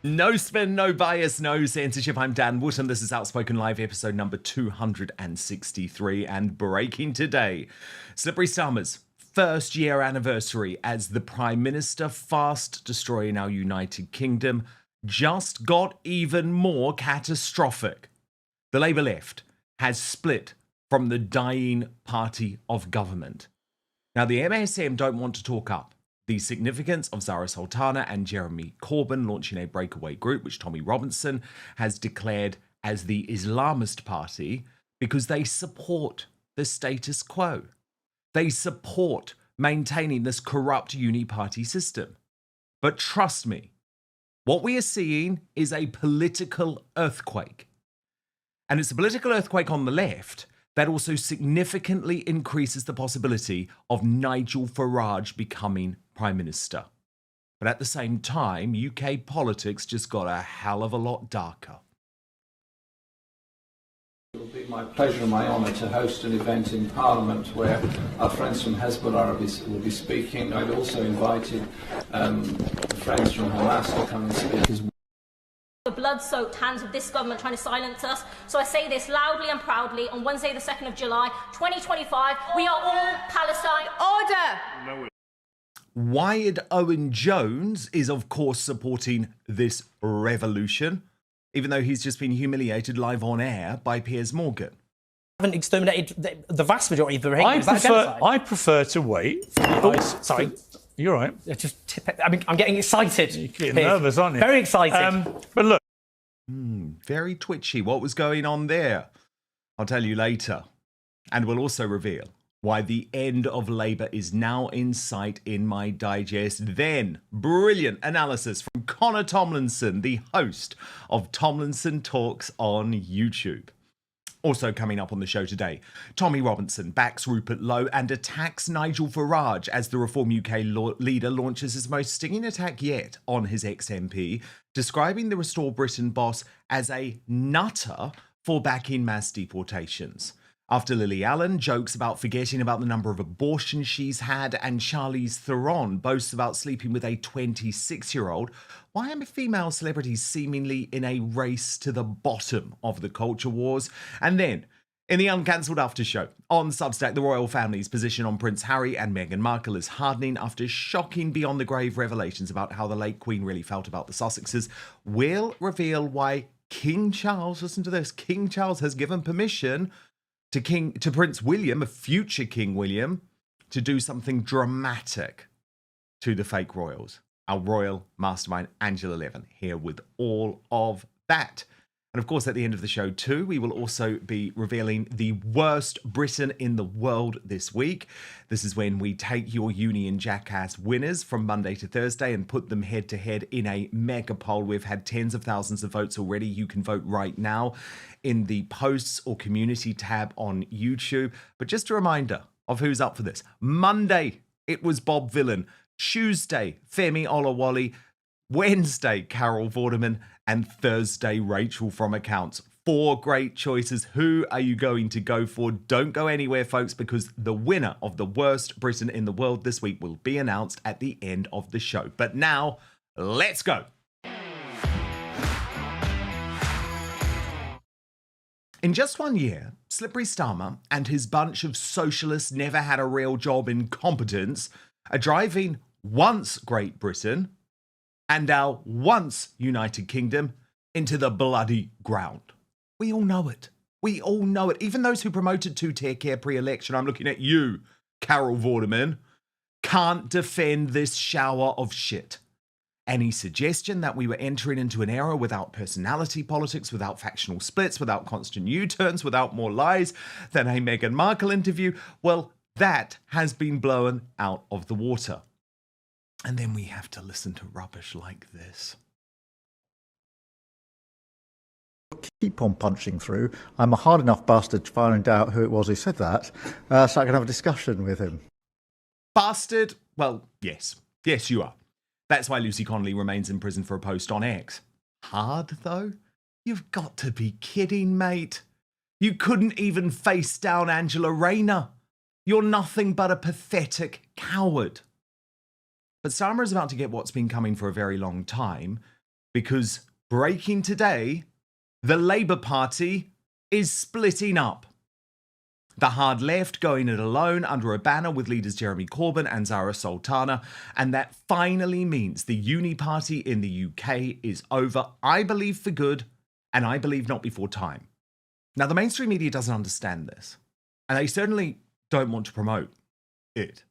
No spin, no bias, no censorship. I'm Dan Wootton. This is Outspoken Live, episode number 263, and breaking today, Slippery Starmer's first year anniversary as the Prime Minister, fast destroying our United Kingdom, just got even more catastrophic. The Labour left has split from the dying party of government. Now, the MSM don't want to talk up the significance of Zarah, Sultana and Jeremy Corbyn launching a breakaway group, which Tommy Robinson has declared as the Islamist party, because they support the status quo. They support maintaining this corrupt uniparty system. But trust me, what we are seeing is a political earthquake. And it's a political earthquake on the left that also significantly increases the possibility of Nigel Farage becoming Prime Minister. But at the same time, UK politics just got a hell of a lot darker. It will be my pleasure and my honour to host an event in Parliament where our friends from Hezbollah will be speaking. I've also invited friends from Hamas to come and speak as well. The blood-soaked hands of this government trying to silence us. So I say this loudly and proudly on Wednesday the 2nd of July 2025, we are all Palestine. Order! Wired Owen Jones is, of course, supporting this revolution, even though he's just been humiliated live on air by Piers Morgan. Haven't exterminated the vast majority of the Rohingyas. I prefer to wait. Sorry. You're right. I'm getting excited. You're getting nervous, aren't you? Very excited. But look. Very twitchy. What was going on there? I'll tell you later. And we'll also reveal why the end of Labour is now in sight in my digest. Then, brilliant analysis from Connor Tomlinson, the host of Tomlinson Talks on YouTube. Also coming up on the show today, Tommy Robinson backs Rupert Lowe and attacks Nigel Farage as the Reform UK leader launches his most stinging attack yet on his ex-MP, describing the Restore Britain boss as a nutter for backing mass deportations. After Lily Allen jokes about forgetting about the number of abortions she's had, and Charlize Theron boasts about sleeping with a 26-year-old, why are female celebrities seemingly in a race to the bottom of the culture wars? And then, in the uncancelled after show, on Substack, the royal family's position on Prince Harry and Meghan Markle is hardening after shocking beyond the grave revelations about how the late Queen really felt about the Sussexes. We'll reveal why King Charles, listen to this, King Charles has given permission to Prince William, a future King William, to do something dramatic to the fake royals. Our royal mastermind, Angela Levin, here with all of that. And of course, at the end of the show too, we will also be revealing the worst Britain in the world this week. This is when we take your Union Jackass winners from Monday to Thursday and put them head to head in a mega poll. We've had tens of thousands of votes already. You can vote right now in the posts or community tab on YouTube. But just a reminder of who's up for this. Monday, it was Bob Villan. Tuesday, Femi Olawale. Wednesday, Carol Vorderman. And Thursday, Rachel from Accounts. 4 great choices. Who are you going to go for? Don't go anywhere, folks, because the winner of the worst Britain in the world this week will be announced at the end of the show. But now, let's go. In just 1 year, Slippery Starmer and his bunch of socialists never had a real job incompetents are driving once Great Britain and our once United Kingdom into the bloody ground. We all know it. We all know it. Even those who promoted two-tier care pre-election, I'm looking at you, Carol Vorderman, can't defend this shower of shit. Any suggestion that we were entering into an era without personality politics, without factional splits, without constant U-turns, without more lies than a Meghan Markle interview, well, that has been blown out of the water. And then we have to listen to rubbish like this. Keep on punching through. I'm a hard enough bastard to find out who it was who said that, so I can have a discussion with him. Bastard? Well, yes. Yes, you are. That's why Lucy Connolly remains in prison for a post on X. Hard, though? You've got to be kidding, mate. You couldn't even face down Angela Rayner. You're nothing but a pathetic coward. But Starmer is about to get what's been coming for a very long time, because breaking today, the Labour Party is splitting up. The hard left going it alone under a banner with leaders Jeremy Corbyn and Zarah Sultana, and that finally means the uniparty in the UK is over, I believe for good, and I believe not before time. Now, the mainstream media doesn't understand this, and they certainly don't want to promote it.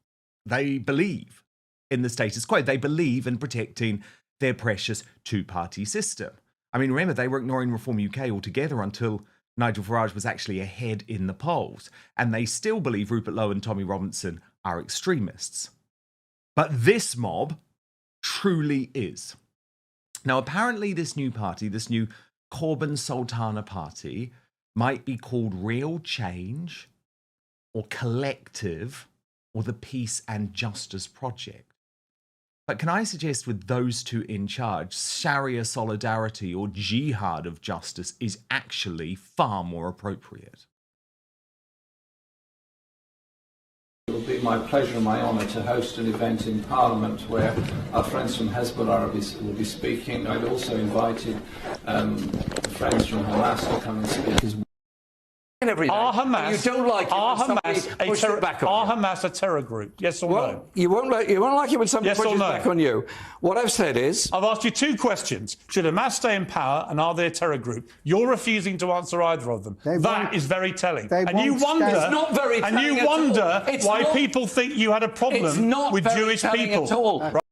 They believe in the status quo. They believe in protecting their precious two-party system. I mean, remember, they were ignoring Reform UK altogether until Nigel Farage was actually ahead in the polls, and they still believe Rupert Lowe and Tommy Robinson are extremists. But this mob truly is. Now, apparently this new party, this new Corbyn Sultana party, might be called Real Change or Collective or the Peace and Justice Project. But can I suggest with those two in charge, Sharia solidarity or jihad of justice is actually far more appropriate. It will be my pleasure and my honour to host an event in Parliament where our friends from Hezbollah will be speaking. I'd also invited friends from Hamas to come and speak as well. Are Hamas, you don't like it are when Hamas a terror group? Yes or no? You won't like it when somebody pushes back on you. What I've said is... I've asked you two questions. Should Hamas stay in power and are they a terror group? You're refusing to answer either of them. That is very telling. And you wonder, it's not very telling and you wonder why not, people think you had a problem with Jewish people. At all. Right.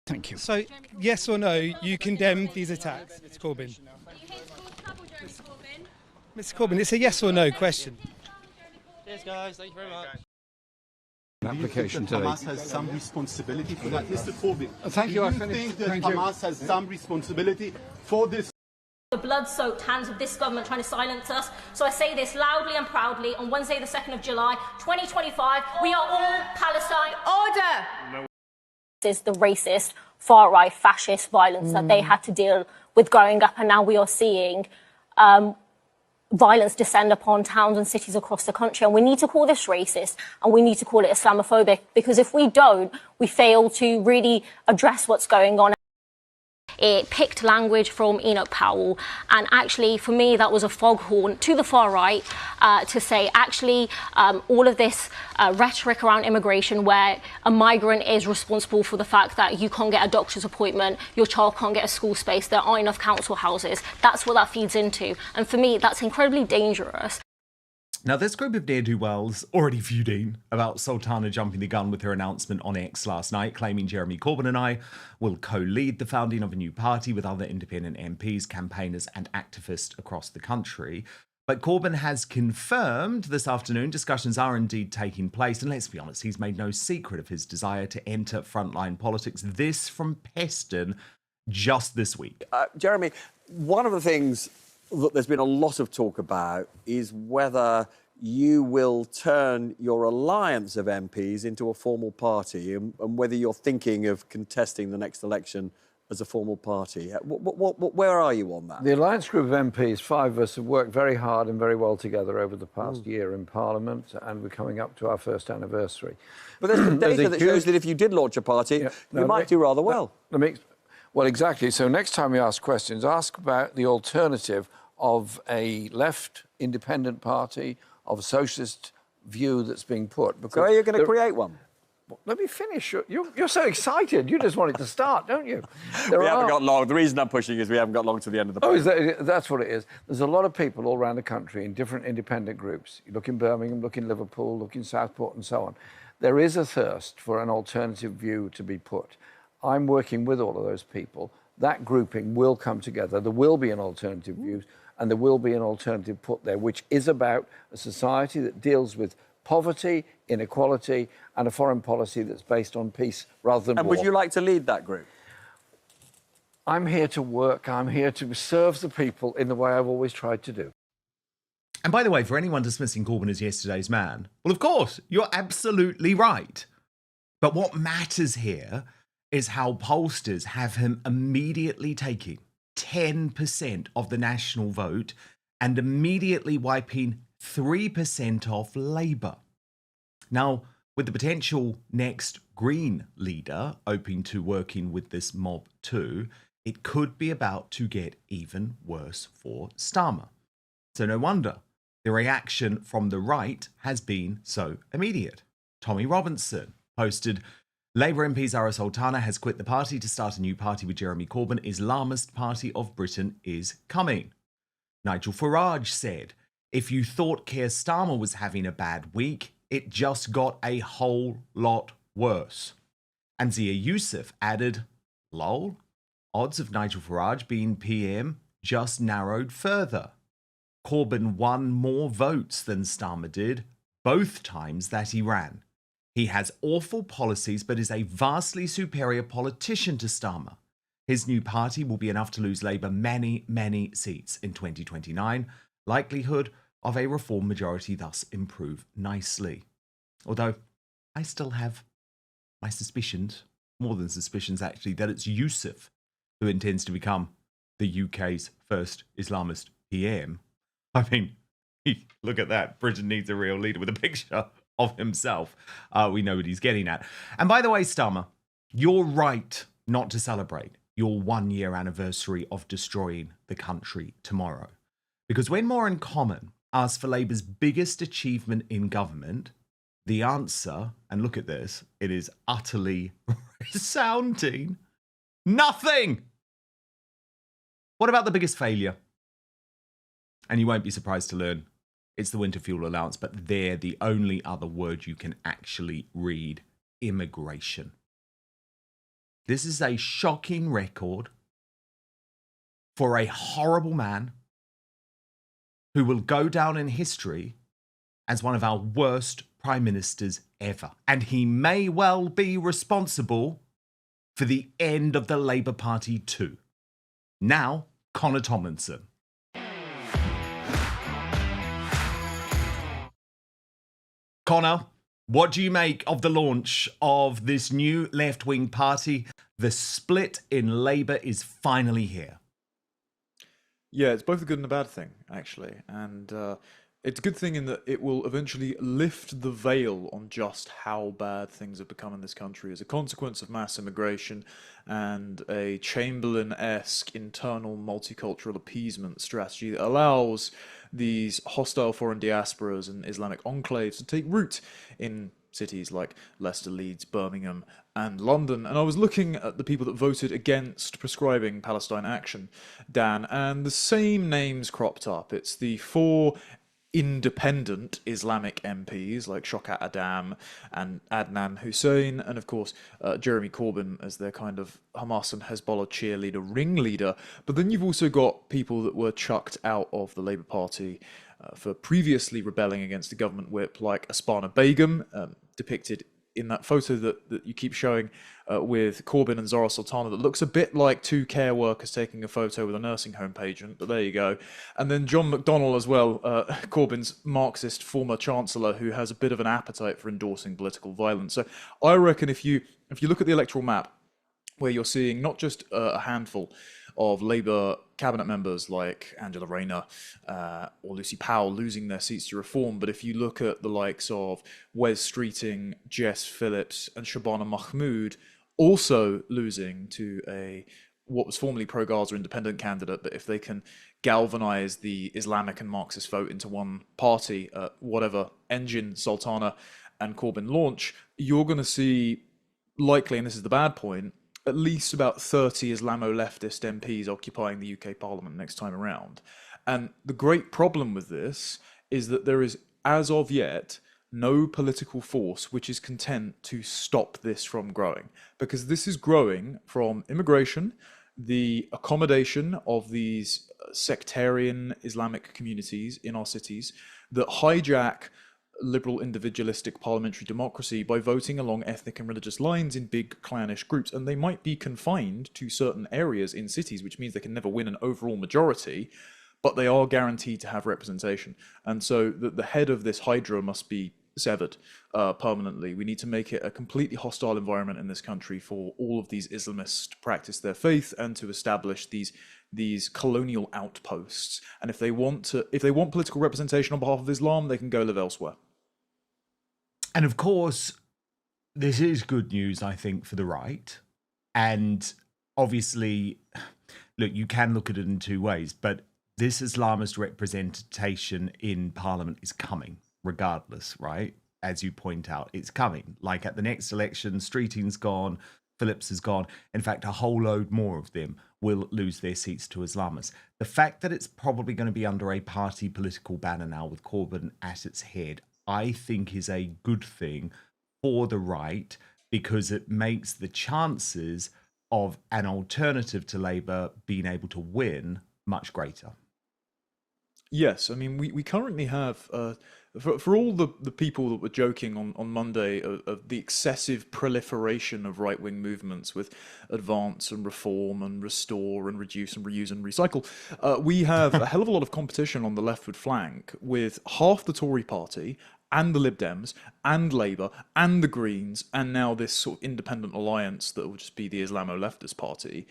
Thank you. So, yes or no, you condemn these attacks, Mr. Corbyn? Mr. Corbyn, it's a yes or no question. Cheers, guys. Thank you very much. Application today. Hamas has some responsibility for that, Mr. Corbyn. Thank you. Do you think that Hamas has some responsibility for this? The blood-soaked hands of this government trying to silence us. So I say this loudly and proudly on Wednesday the 2nd of July, 2025, we are all Palestine. Order! This is the racist, far-right, fascist violence that they had to deal with growing up, and now we are seeing violence descend upon towns and cities across the country. And we need to call this racist and we need to call it Islamophobic, because if we don't, we fail to really address what's going on. It picked language from Enoch Powell, and actually for me that was a foghorn to the far right to say actually all of this rhetoric around immigration, where a migrant is responsible for the fact that you can't get a doctor's appointment, your child can't get a school space, there aren't enough council houses. That's what that feeds into, and for me that's incredibly dangerous. Now, this group of ne'er-do-wells already feuding about Sultana jumping the gun with her announcement on X last night, claiming Jeremy Corbyn and I will co-lead the founding of a new party with other independent MPs, campaigners and activists across the country. But Corbyn has confirmed this afternoon discussions are indeed taking place. And let's be honest, he's made no secret of his desire to enter frontline politics. This from Peston just this week. Jeremy, one of the things that there's been a lot of talk about is whether you will turn your alliance of MPs into a formal party, and whether you're thinking of contesting the next election as a formal party. Where are you on that? The alliance group of MPs, 5 of us, have worked very hard and very well together over the past year in Parliament, and we're coming up to our first anniversary. But there's some data that shows that if you did launch a party, you might do rather well. Well, exactly. So next time you ask questions, ask about the alternative of a left independent party, of a socialist view that's being put. So are you going to create one? Let me finish. You're so excited. You just want it to start, don't you? We haven't got long. The reason I'm pushing is we haven't got long to the end of the program. That's what it is. There's a lot of people all around the country in different independent groups. You look in Birmingham, look in Liverpool, look in Southport and so on. There is a thirst for an alternative view to be put. I'm working with all of those people. That grouping will come together. There will be an alternative view, and there will be an alternative put there, which is about a society that deals with poverty, inequality, and a foreign policy that's based on peace rather than war. And would you like to lead that group? I'm here to work. I'm here to serve the people in the way I've always tried to do. And by the way, for anyone dismissing Corbyn as yesterday's man, well, of course, you're absolutely right. But what matters here is how pollsters have him immediately taking 10% of the national vote and immediately wiping 3% off Labour. Now, with the potential next Green leader open to working with this mob too, it could be about to get even worse for Starmer. So no wonder the reaction from the right has been so immediate. Tommy Robinson posted, Labour MP Zarah Sultana has quit the party to start a new party with Jeremy Corbyn. Islamist Party of Britain is coming. Nigel Farage said, if you thought Keir Starmer was having a bad week, it just got a whole lot worse. And Zia Youssef added, lol, odds of Nigel Farage being PM just narrowed further. Corbyn won more votes than Starmer did, both times that he ran. He has awful policies, but is a vastly superior politician to Starmer. His new party will be enough to lose Labour many, many seats in 2029. Likelihood of a reform majority thus improve nicely. Although I still have my suspicions, more than suspicions actually, that it's Youssef who intends to become the UK's first Islamist PM. I mean, look at that. Britain needs a real leader with a picture of himself. We know what he's getting at. And by the way, Starmer, you're right not to celebrate your 1-year anniversary of destroying the country tomorrow. Because when More in Common asked for Labour's biggest achievement in government, the answer, and look at this, it is utterly resounding, nothing. What about the biggest failure? And you won't be surprised to learn it's the winter fuel allowance, but they're the only other word you can actually read, immigration. This is a shocking record for a horrible man who will go down in history as one of our worst prime ministers ever. And he may well be responsible for the end of the Labour Party too. Now, Connor Tomlinson. Connor, what do you make of the launch of this new left-wing party? The split in Labour is finally here. Yeah, it's both a good and a bad thing, actually. And it's a good thing in that it will eventually lift the veil on just how bad things have become in this country as a consequence of mass immigration and a Chamberlain-esque internal multicultural appeasement strategy that allows these hostile foreign diasporas and Islamic enclaves to take root in cities like Leicester, Leeds, Birmingham and London. And I was looking at the people that voted against prescribing Palestine action, Dan, and the same names cropped up. It's the 4 independent Islamic MPs like Shokat Adam and Adnan Hussein, and of course Jeremy Corbyn as their kind of Hamas and Hezbollah cheerleader ringleader. But then you've also got people that were chucked out of the Labour Party for previously rebelling against the government whip, like Asparna Begum, depicted in that photo that you keep showing with Corbyn and Zarah Sultana, that looks a bit like 2 care workers taking a photo with a nursing home patient, but there you go. And then John McDonnell as well, Corbyn's Marxist former chancellor, who has a bit of an appetite for endorsing political violence. So I reckon if you look at the electoral map, where you're seeing not just a handful of Labour cabinet members like Angela Rayner or Lucy Powell losing their seats to Reform, but if you look at the likes of Wes Streeting, Jess Phillips and Shabana Mahmood also losing to what was formerly pro-Gaza independent candidate, but if they can galvanise the Islamic and Marxist vote into one party, whatever engine Sultana and Corbyn launch, you're going to see, likely, and this is the bad point, at least about 30 Islamo-leftist MPs occupying the UK Parliament next time around. And the great problem with this is that there is, as of yet, no political force which is content to stop this from growing. Because this is growing from immigration, the accommodation of these sectarian Islamic communities in our cities that hijack liberal individualistic parliamentary democracy by voting along ethnic and religious lines in big clannish groups. And they might be confined to certain areas in cities, which means they can never win an overall majority, but they are guaranteed to have representation. And so the head of this hydra must be severed permanently. We need to make it a completely hostile environment in this country for all of these Islamists to practice their faith and to establish these colonial outposts. And if they want political representation on behalf of Islam, they can go live elsewhere. And of course, this is good news, I think, for the right. And obviously, look, you can look at it in two ways, but this Islamist representation in Parliament is coming, regardless, right? As you point out, it's coming. Like at the next election, Streeting's gone, Phillips is gone. In fact, a whole load more of them will lose their seats to Islamists. The fact that it's probably going to be under a party political banner now with Corbyn at its head, I think is a good thing for the right, because it makes the chances of an alternative to Labour being able to win much greater. Yes, I mean, we currently have, for all the people that were joking on Monday of the excessive proliferation of right-wing movements with advance and reform and restore and reduce and reuse and recycle, we have a hell of a lot of competition on the leftward flank with half the Tory party and the Lib Dems and Labour and the Greens and now this sort of independent alliance that will just be the Islamo-leftist party,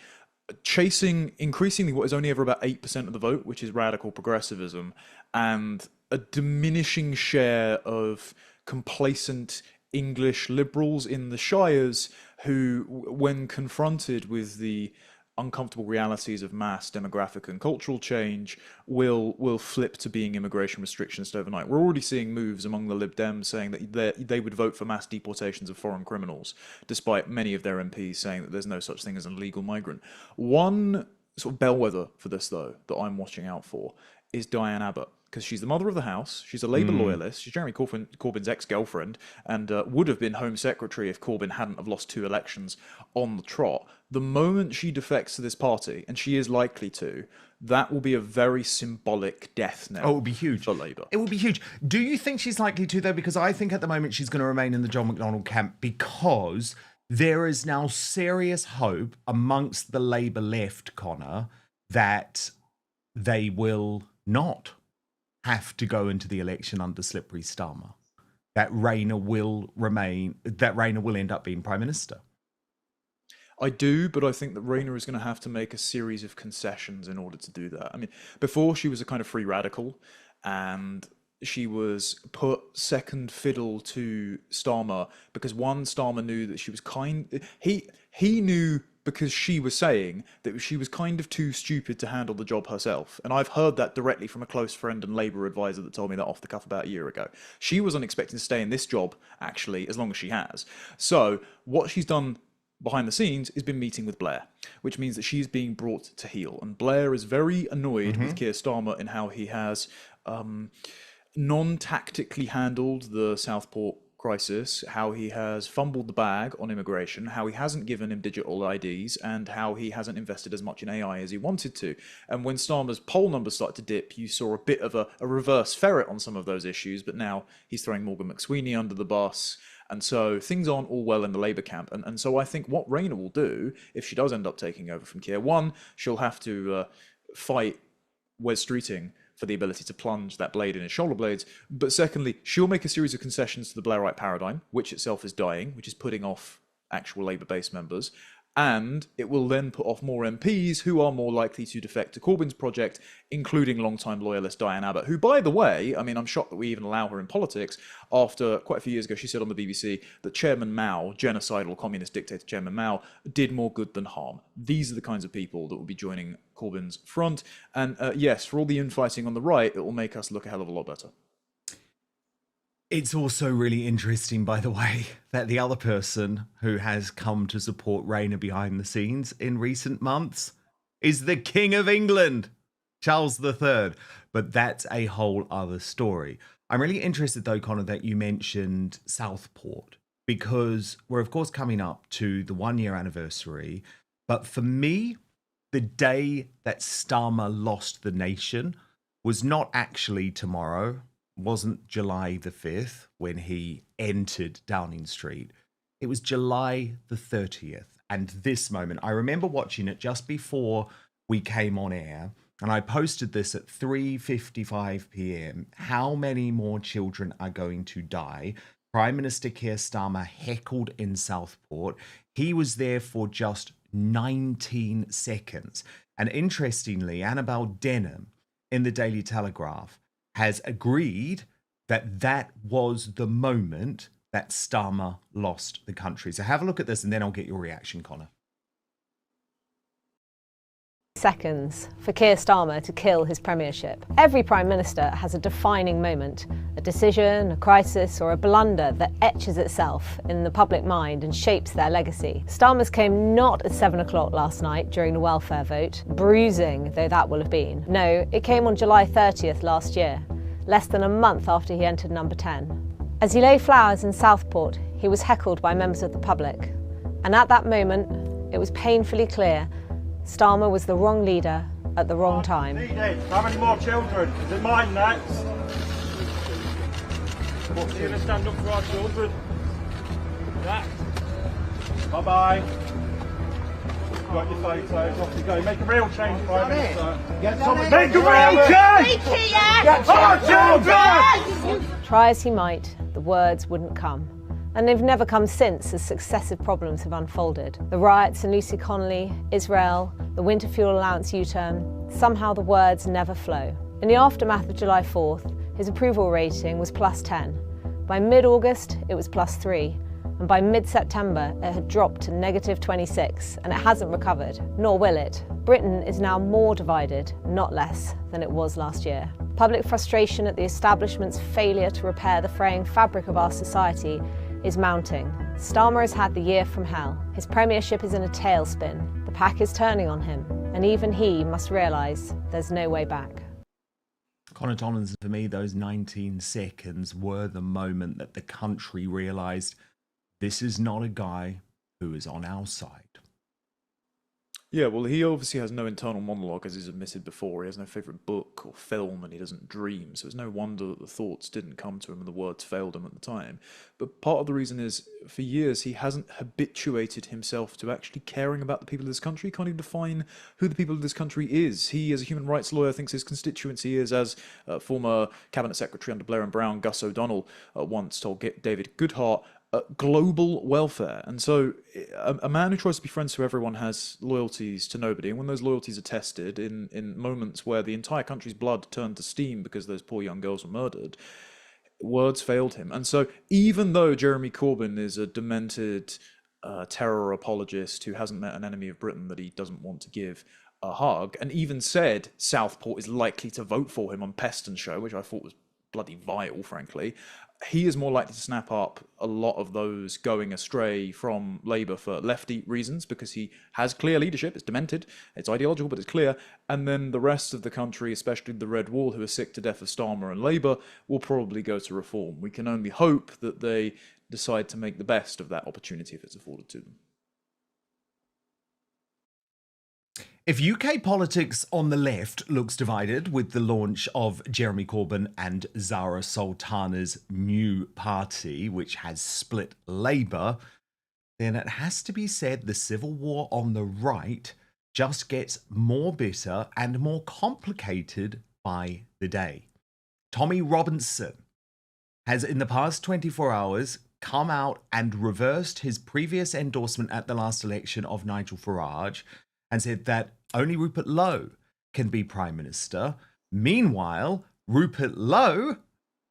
chasing increasingly what is only ever about 8% of the vote, which is radical progressivism, and a diminishing share of complacent English liberals in the shires who, when confronted with the uncomfortable realities of mass demographic and cultural change, will flip to being immigration restrictions overnight. We're already seeing moves among the Lib Dems saying that they would vote for mass deportations of foreign criminals, despite many of their MPs saying that there's no such thing as an illegal migrant. One sort of bellwether for this, though, that I'm watching out for is Diane Abbott, because she's the mother of the house. She's a Labour loyalist. She's Jeremy Corbyn's ex-girlfriend, and would have been Home Secretary if Corbyn hadn't have lost 2 elections on the trot. The moment she defects to this party, and she is likely to, that will be a very symbolic death knell. Oh, it would be huge for Labour. It would be huge. Do you think she's likely to, though? Because I think at the moment she's going to remain in the John McDonnell camp, because there is now serious hope amongst the Labour left, Connor, that they will not have to go into the election under slippery Starmer. That Rayner will end up being Prime Minister. I do, but I think that Rayner is going to have to make a series of concessions in order to do that. I mean, before she was a kind of free radical, and she was put second fiddle to Starmer because Starmer knew that she was he knew, because she was saying that she was kind of too stupid to handle the job herself. And I've heard that directly from a close friend and Labour advisor that told me that off the cuff about a year ago. She wasn't expecting to stay in this job, actually, as long as she has. So what she's done behind the scenes is been meeting with Blair, which means that she's being brought to heel. And Blair is very annoyed with Keir Starmer in how he has non-tactically handled the Southport crisis, how he has fumbled the bag on immigration, how he hasn't given him digital IDs, and how he hasn't invested as much in AI as he wanted to. And when Starmer's poll numbers started to dip, you saw a bit of a reverse ferret on some of those issues, but now he's throwing Morgan McSweeney under the bus. And so things aren't all well in the Labour camp. And so I think what Rayner will do, if she does end up taking over from Keir, one, she'll have to fight Wes Streeting for the ability to plunge that blade in his shoulder blades. But secondly, she'll make a series of concessions to the Blairite paradigm, which itself is dying, which is putting off actual Labour-based members. And it will then put off more MPs who are more likely to defect to Corbyn's project, including long-time loyalist Diane Abbott, who, by the way, I mean, I'm shocked that we even allow her in politics. After quite a few years ago, she said on the BBC that Chairman Mao, genocidal communist dictator Chairman Mao, did more good than harm. These are the kinds of people that will be joining Corbyn's front. And yes, for all the infighting on the right, it will make us look a hell of a lot better. It's also really interesting, by the way, that the other person who has come to support Rayner behind the scenes in recent months is the King of England, Charles III. But that's a whole other story. I'm really interested, though, Connor, that you mentioned Southport, because we're, of course, coming up to the 1-year anniversary. But for me, the day that Starmer lost the nation was not actually tomorrow. Wasn't July the 5th when he entered Downing Street. It was July the 30th. And this moment, I remember watching it just before we came on air, and I posted this at 3:55 p.m. How many more children are going to die? Prime Minister Keir Starmer heckled in Southport. He was there for just 19 seconds. And interestingly, Annabel Denham in the Daily Telegraph has agreed that that was the moment that Starmer lost the country. So have a look at this and then I'll get your reaction, Connor. Seconds for Keir Starmer to kill his premiership. Every Prime Minister has a defining moment, a decision, a crisis or a blunder that etches itself in the public mind and shapes their legacy. Starmer's came not at 7 o'clock last night during the welfare vote, bruising though that will have been. No, it came on July 30th last year, less than a month after he entered number 10. As he lay flowers in Southport, he was heckled by members of the public. And at that moment, it was painfully clear Starmer was the wrong leader at the wrong time. How many more children? Is it mine next? What, are you going to stand up for our children? Next. Bye-bye. Got your photos, off you go. Make a real change, Prime Minister. Make a real change! Get our children! Try as he might, the words wouldn't come. And they've never come since as successive problems have unfolded. The riots in Lucy Connolly, Israel, the winter fuel allowance U-turn, somehow the words never flow. In the aftermath of July 4th, his approval rating was +10. By mid-August, it was +3. And by mid-September, it had dropped to -26, and it hasn't recovered, nor will it. Britain is now more divided, not less, than it was last year. Public frustration at the establishment's failure to repair the fraying fabric of our society is mounting. Starmer has had the year from hell. His premiership is in a tailspin. The pack is turning on him, and even he must realise there's no way back. Connor Tomlinson, for me, those 19 seconds were the moment that the country realised this is not a guy who is on our side. Yeah, well, he obviously has no internal monologue, as he's admitted before. He has no favourite book or film, and he doesn't dream. So it's no wonder that the thoughts didn't come to him and the words failed him at the time. But part of the reason is, for years, he hasn't habituated himself to actually caring about the people of this country. He can't even define who the people of this country is. He, as a human rights lawyer, thinks his constituency is, as former Cabinet Secretary under Blair and Brown, Gus O'Donnell, once told David Goodhart, global welfare. And so a man who tries to be friends to everyone has loyalties to nobody, and when those loyalties are tested in moments where the entire country's blood turned to steam because those poor young girls were murdered, words failed him. And so even though Jeremy Corbyn is a demented terror apologist who hasn't met an enemy of Britain that he doesn't want to give a hug, and even said Southport is likely to vote for him on Peston's show, which I thought was bloody vile, frankly, he is more likely to snap up a lot of those going astray from Labour for lefty reasons, because he has clear leadership. It's demented, it's ideological, but it's clear. And then the rest of the country, especially the Red Wall, who are sick to death of Starmer and Labour, will probably go to reform. We can only hope that they decide to make the best of that opportunity if it's afforded to them. If UK politics on the left looks divided with the launch of Jeremy Corbyn and Zarah Sultana's new party, which has split Labour, then it has to be said the civil war on the right just gets more bitter and more complicated by the day. Tommy Robinson has, in the past 24 hours, come out and reversed his previous endorsement at the last election of Nigel Farage and said that only Rupert Lowe can be Prime Minister. Meanwhile, Rupert Lowe,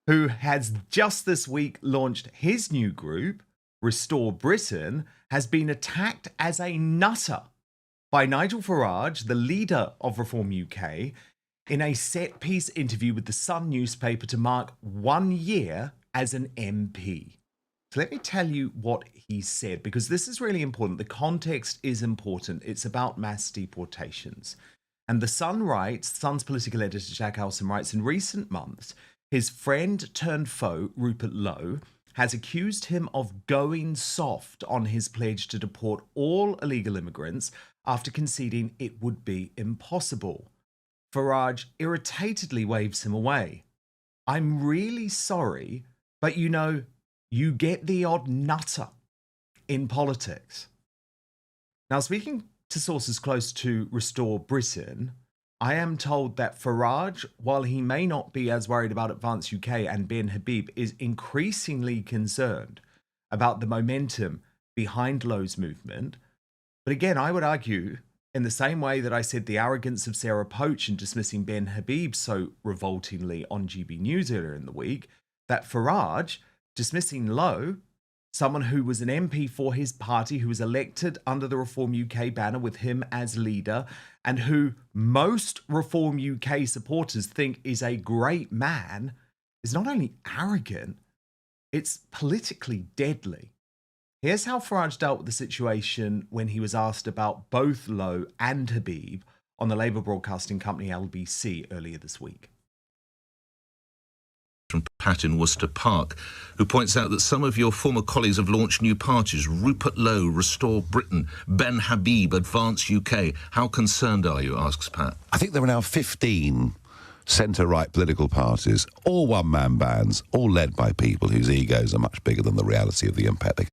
who has just this week launched his new group, Restore Britain, has been attacked as a nutter by Nigel Farage, the leader of Reform UK, in a set-piece interview with the Sun newspaper to mark 1 year as an MP. So let me tell you what he said, because this is really important. The context is important. It's about mass deportations. And the Sun writes, Sun's political editor Jack Alson writes, in recent months, his friend turned foe, Rupert Lowe, has accused him of going soft on his pledge to deport all illegal immigrants after conceding it would be impossible. Farage irritatedly waves him away. I'm really sorry, but you know, you get the odd nutter in politics. Now, speaking to sources close to Restore Britain, I am told that Farage, while he may not be as worried about Advance UK and Ben Habib, is increasingly concerned about the momentum behind Lowe's movement. But again, I would argue, in the same way that I said the arrogance of Sarah Poach in dismissing Ben Habib so revoltingly on GB News earlier in the week, that Farage dismissing Lowe someone who was an MP for his party, who was elected under the Reform UK banner with him as leader, and who most Reform UK supporters think is a great man, is not only arrogant, it's politically deadly. Here's how Farage dealt with the situation when he was asked about both Lowe and Habib on the Labour broadcasting company LBC earlier this week. From Pat in Worcester Park, who points out that some of your former colleagues have launched new parties. Rupert Lowe, Restore Britain, Ben Habib, Advance UK. How concerned are you, asks Pat. I think there are now 15 centre-right political parties, all one-man bands, all led by people whose egos are much bigger than the reality of the impact they.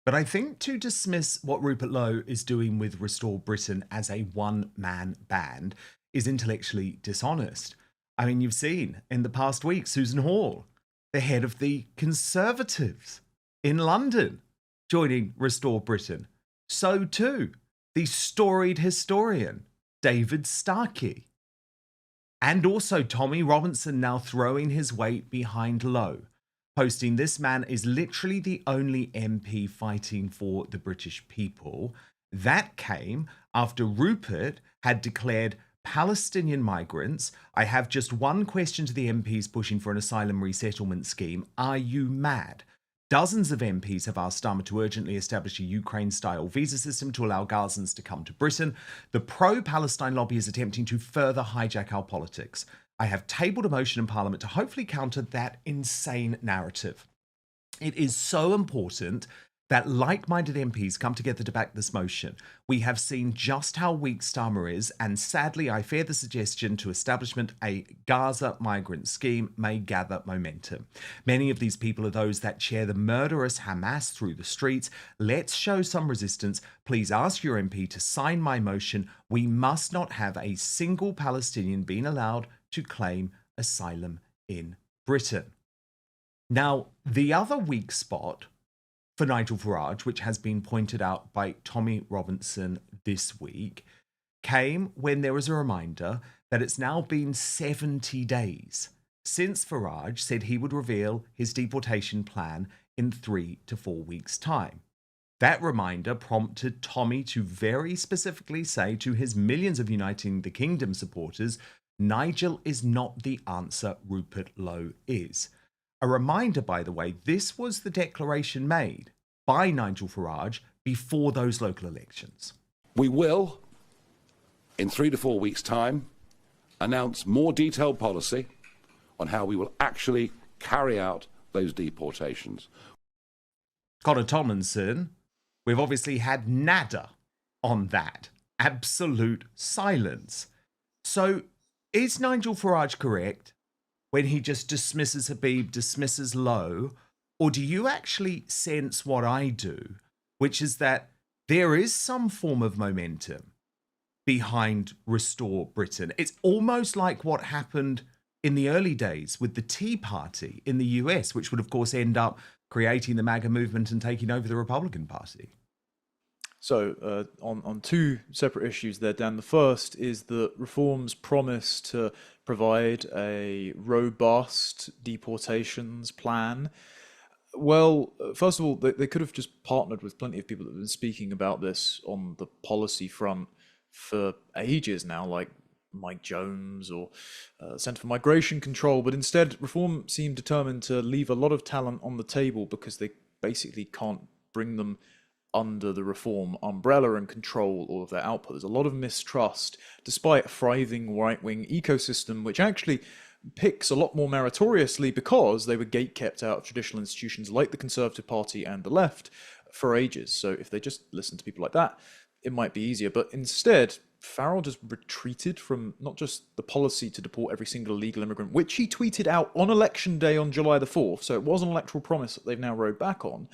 But I think to dismiss what Rupert Lowe is doing with Restore Britain as a one-man band is intellectually dishonest. I mean, you've seen in the past week, Susan Hall, the head of the Conservatives in London, joining Restore Britain. So too, the storied historian, David Starkey. And also Tommy Robinson now throwing his weight behind Lowe, posting this man is literally the only MP fighting for the British people. That came after Rupert had declared Palestinian migrants. I have just one question to the MPs pushing for an asylum resettlement scheme. Are you mad? Dozens of MPs have asked Starmer to urgently establish a Ukraine-style visa system to allow Gazans to come to Britain. The pro-Palestine lobby is attempting to further hijack our politics. I have tabled a motion in Parliament to hopefully counter that insane narrative. It is so important that like-minded MPs come together to back this motion. We have seen just how weak Starmer is, and sadly, I fear the suggestion to establishment a Gaza migrant scheme may gather momentum. Many of these people are those that chair the murderous Hamas through the streets. Let's show some resistance. Please ask your MP to sign my motion. We must not have a single Palestinian being allowed to claim asylum in Britain. Now, the other weak spot for Nigel Farage, which has been pointed out by Tommy Robinson this week, came when there was a reminder that it's now been 70 days since Farage said he would reveal his deportation plan in 3 to 4 weeks' time. That reminder prompted Tommy to very specifically say to his millions of Uniting the Kingdom supporters, Nigel is not the answer, Rupert Lowe is. A reminder, by the way, this was the declaration made by Nigel Farage before those local elections. We will, in 3 to 4 weeks' time, announce more detailed policy on how we will actually carry out those deportations. Connor Tomlinson, we've obviously had nada on that. Absolute silence. So is Nigel Farage correct when he just dismisses Habib, dismisses Lowe, or do you actually sense what I do, which is that there is some form of momentum behind Restore Britain? It's almost like what happened in the early days with the Tea Party in the US, which would, of course, end up creating the MAGA movement and taking over the Republican Party. So on two separate issues there, Dan. The first is the Reform's promise to provide a robust deportations plan. Well, first of all, they could have just partnered with plenty of people that have been speaking about this on the policy front for ages now, like Mike Jones or Centre for Migration Control, but instead Reform seemed determined to leave a lot of talent on the table because they basically can't bring them under the Reform umbrella and control all of their output. There's a lot of mistrust, despite a thriving right-wing ecosystem, which actually picks a lot more meritoriously because they were gate-kept out of traditional institutions like the Conservative Party and the left for ages. So if they just listen to people like that, it might be easier. But instead, Farage just retreated from not just the policy to deport every single illegal immigrant, which he tweeted out on election day on July the 4th. So it was an electoral promise that they've now rode back on.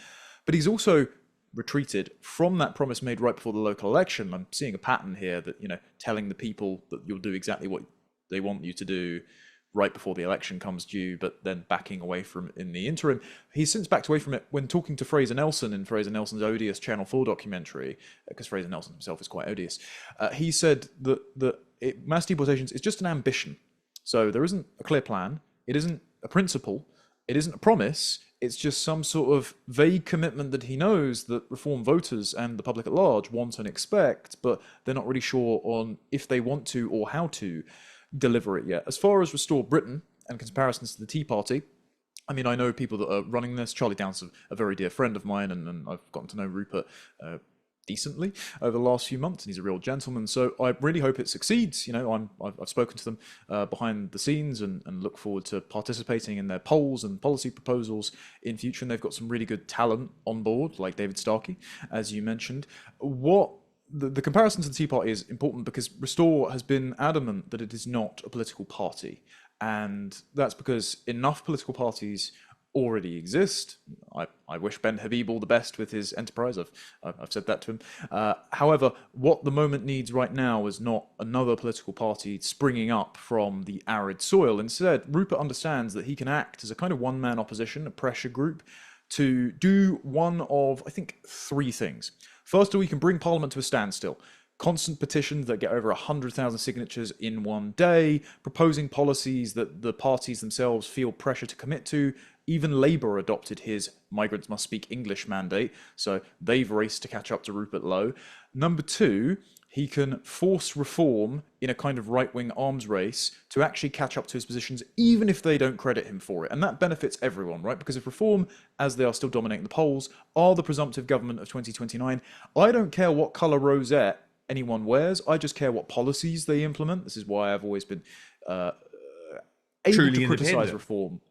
But he's also retreated from that promise made right before the local election. I'm seeing a pattern here that, telling the people that you'll do exactly what they want you to do right before the election comes due, but then backing away from it in the interim. He's since backed away from it when talking to Fraser Nelson in Fraser Nelson's odious Channel 4 documentary, because Fraser Nelson himself is quite odious. He said that mass deportations is just an ambition. So there isn't a clear plan, it isn't a principle, it isn't a promise, It's just some sort of vague commitment that he knows that Reform voters and the public at large want and expect, but they're not really sure on if they want to or how to deliver it yet. As far as Restore Britain and comparisons to the Tea Party, I mean, I know people that are running this. Charlie Downs, a very dear friend of mine, and I've gotten to know Rupert decently over the last few months, and he's a real gentleman. So I really hope it succeeds. You know, I've spoken to them behind the scenes and look forward to participating in their polls and policy proposals in future. And they've got some really good talent on board, like David Starkey, as you mentioned. The comparison to the Tea Party is important because Restore has been adamant that it is not a political party. And that's because enough political parties already exist. I wish Ben Habib all the best with his enterprise. I've said that to him. However, what the moment needs right now is not another political party springing up from the arid soil. Instead, Rupert understands that he can act as a kind of one-man opposition, a pressure group, to do one of, I think, three things. First of all, he can bring Parliament to a standstill. Constant petitions that get over 100,000 signatures in one day, proposing policies that the parties themselves feel pressure to commit to. Even Labour adopted his migrants must speak English mandate, so they've raced to catch up to Rupert Lowe. Number two, he can force reform in a kind of right-wing arms race to actually catch up to his positions, even if they don't credit him for it. And that benefits everyone, right? Because if reform, as they are still dominating the polls, are the presumptive government of 2029, I don't care what colour rosette anyone wears. I just care what policies they implement. This is why I've always been able to criticise reform.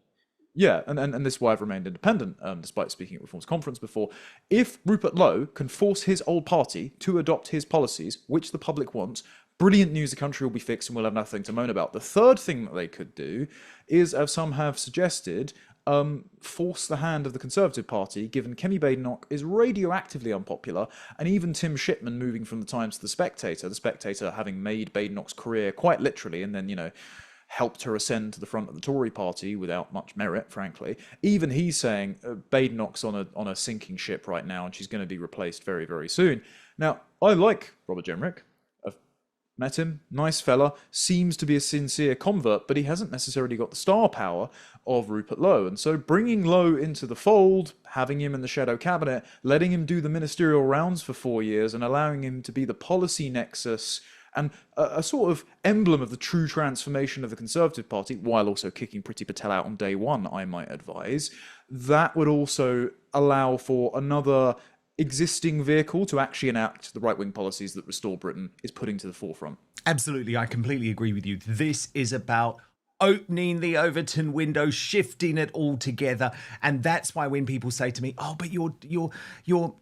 Yeah, and this is why I've remained independent, despite speaking at Reform's conference before. If Rupert Lowe can force his old party to adopt his policies, which the public wants, brilliant news, the country will be fixed and we'll have nothing to moan about. The third thing that they could do is, as some have suggested, force the hand of the Conservative Party, given Kemi Badenoch is radioactively unpopular, and even Tim Shipman moving from the Times to the Spectator having made Badenoch's career quite literally, and then, you know, helped her ascend to the front of the Tory party without much merit, frankly. Even he's saying Badenoch's on a sinking ship right now, and she's going to be replaced very, very soon. Now, I like Robert Jenrick. I've met him, nice fella, seems to be a sincere convert, but he hasn't necessarily got the star power of Rupert Lowe. And so bringing Lowe into the fold, having him in the shadow cabinet, letting him do the ministerial rounds for 4 years, and allowing him to be the policy nexus and a sort of emblem of the true transformation of the Conservative Party, while also kicking Priti Patel out on day one, I might advise, that would also allow for another existing vehicle to actually enact the right-wing policies that Restore Britain is putting to the forefront. Absolutely, I completely agree with you. This is about opening the Overton window, shifting it all together, and that's why when people say to me, "Oh, but you're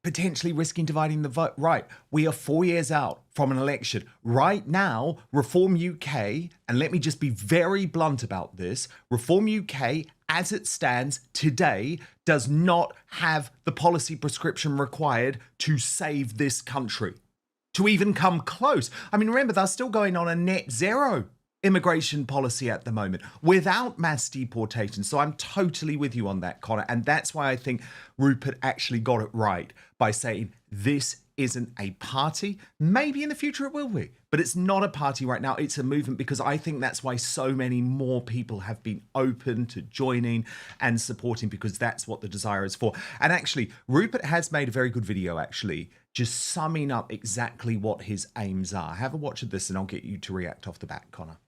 potentially risking dividing the vote," right? We are 4 years out from an election. Right now, Reform UK, and let me just be very blunt about this, Reform UK, as it stands today, does not have the policy prescription required to save this country, to even come close. I mean, remember, they're still going on a net zero immigration policy at the moment without mass deportation. So I'm totally with you on that, Connor. And that's why I think Rupert actually got it right by saying this isn't a party. Maybe in the future it will be, but it's not a party right now. It's a movement, because I think that's why so many more people have been open to joining and supporting, because that's what the desire is for. And actually, Rupert has made a very good video, actually, just summing up exactly what his aims are. Have a watch of this and I'll get you to react off the bat, Connor.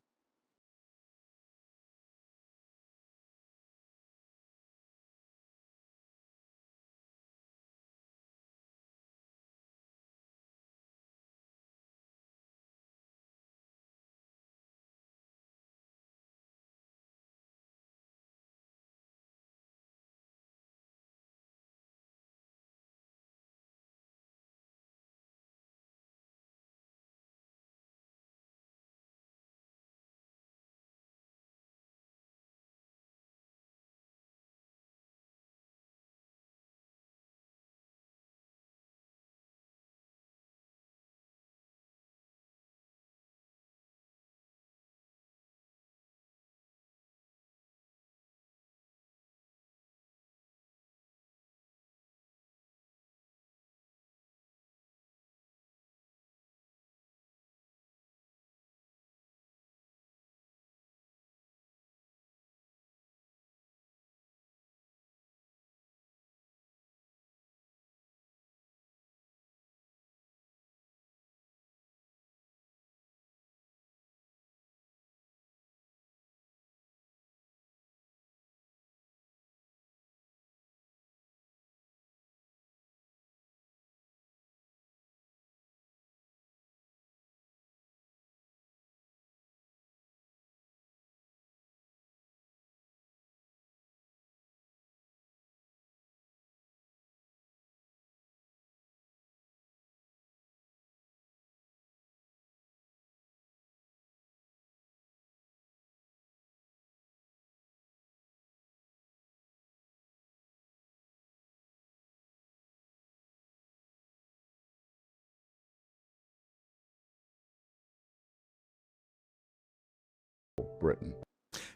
Britain.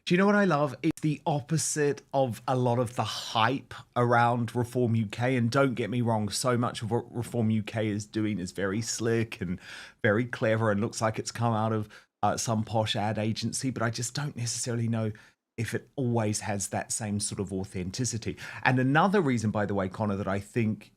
Do you know what I love? It's the opposite of a lot of the hype around Reform UK. And don't get me wrong, so much of what Reform UK is doing is very slick and very clever and looks like it's come out of some posh ad agency. But I just don't necessarily know if it always has that same sort of authenticity. And another reason, by the way, Connor, that I think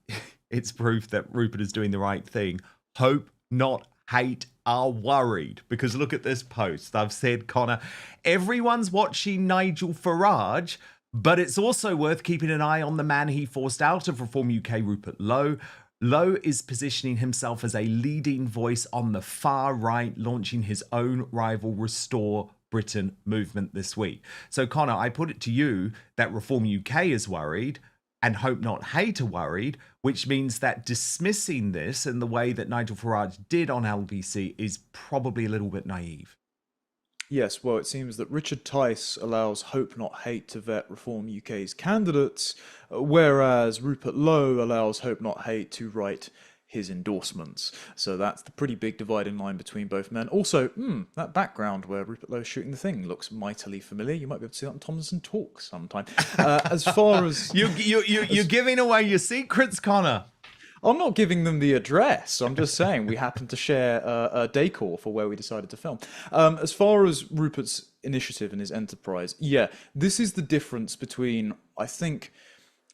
it's proof that Rupert is doing the right thing. Hope, not hate, are worried. Because look at this post. I've said, Connor, everyone's watching Nigel Farage, but it's also worth keeping an eye on the man he forced out of Reform UK, Rupert Lowe. Lowe is positioning himself as a leading voice on the far right, launching his own rival Restore Britain movement this week. So, Connor, I put it to you that Reform UK is worried and Hope Not Hate are worried, which means that dismissing this in the way that Nigel Farage did on LBC is probably a little bit naive. Yes, well, it seems that Richard Tice allows Hope Not Hate to vet Reform UK's candidates, whereas Rupert Lowe allows Hope Not Hate to write his endorsements. So that's the pretty big dividing line between both men. Also, that background where Rupert Lowe is shooting the thing looks mightily familiar. You might be able to see that on Tomlinson Talk sometime. As far as... You're giving away your secrets, Connor. I'm not giving them the address. I'm just saying we happen to share a decor for where we decided to film. As far as Rupert's initiative and his enterprise, yeah, this is the difference between, I think...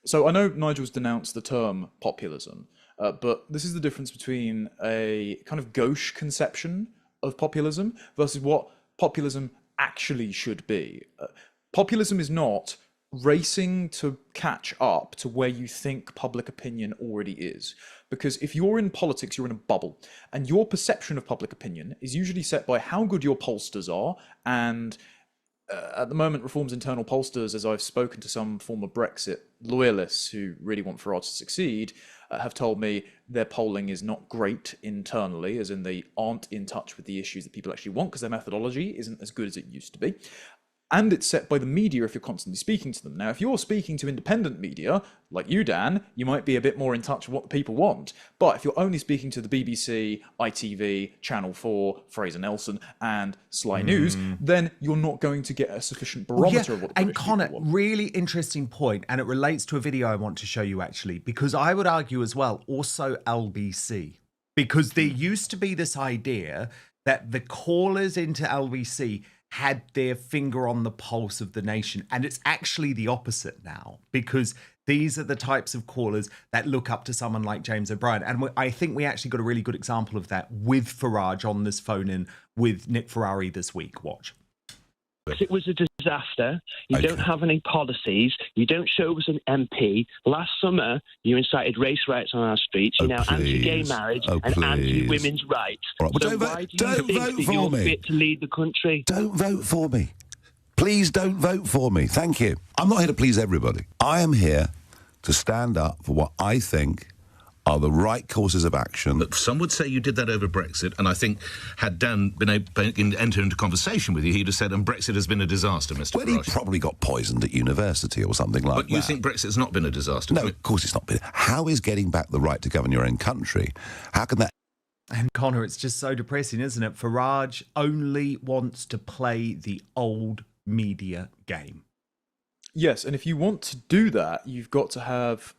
So I know Nigel's denounced the term populism, but this is the difference between a kind of gauche conception of populism versus what populism actually should be. Populism is not racing to catch up to where you think public opinion already is. Because if you're in politics, you're in a bubble. And your perception of public opinion is usually set by how good your pollsters are. And at the moment, Reform's internal pollsters, as I've spoken to some former Brexit loyalists who really want Farage to succeed, have told me their polling is not great internally, as in they aren't in touch with the issues that people actually want because their methodology isn't as good as it used to be. And it's set by the media if you're constantly speaking to them. Now, if you're speaking to independent media, like you, Dan, you might be a bit more in touch with what the people want. But if you're only speaking to the BBC, ITV, Channel 4, Fraser Nelson, and Sly News, then you're not going to get a sufficient barometer of what the and British Connor, people want. really interesting point, and it relates to a video I want to show you, actually, because I would argue as well, also LBC. Because there used to be this idea that the callers into LBC had their finger on the pulse of the nation. And it's actually the opposite now, because these are the types of callers that look up to someone like James O'Brien. And I think we actually got a really good example of that with Farage on this phone-in with Nick Ferrari this week. Watch. It was a disaster. You don't have any policies. You don't show us an MP. Last summer, you incited race riots on our streets. You're now anti-gay marriage and anti-women's rights. Right, well, so why do you think that you're fit to lead the country? Don't vote for me. Please don't vote for me. Thank you. I'm not here to please everybody. I am here to stand up for what I think are the right courses of action. But some would say you did that over Brexit, and I think had Dan been able to enter into conversation with you, he'd have said, and Brexit has been a disaster, Mr. Well, Farage. he probably got poisoned at university or something like that. But you think Brexit's not been a disaster? No, of course it's not been. How is getting back the right to govern your own country, how can that... And Connor, it's just so depressing, isn't it? Farage only wants to play the old media game. Yes, and if you want to do that, you've got to have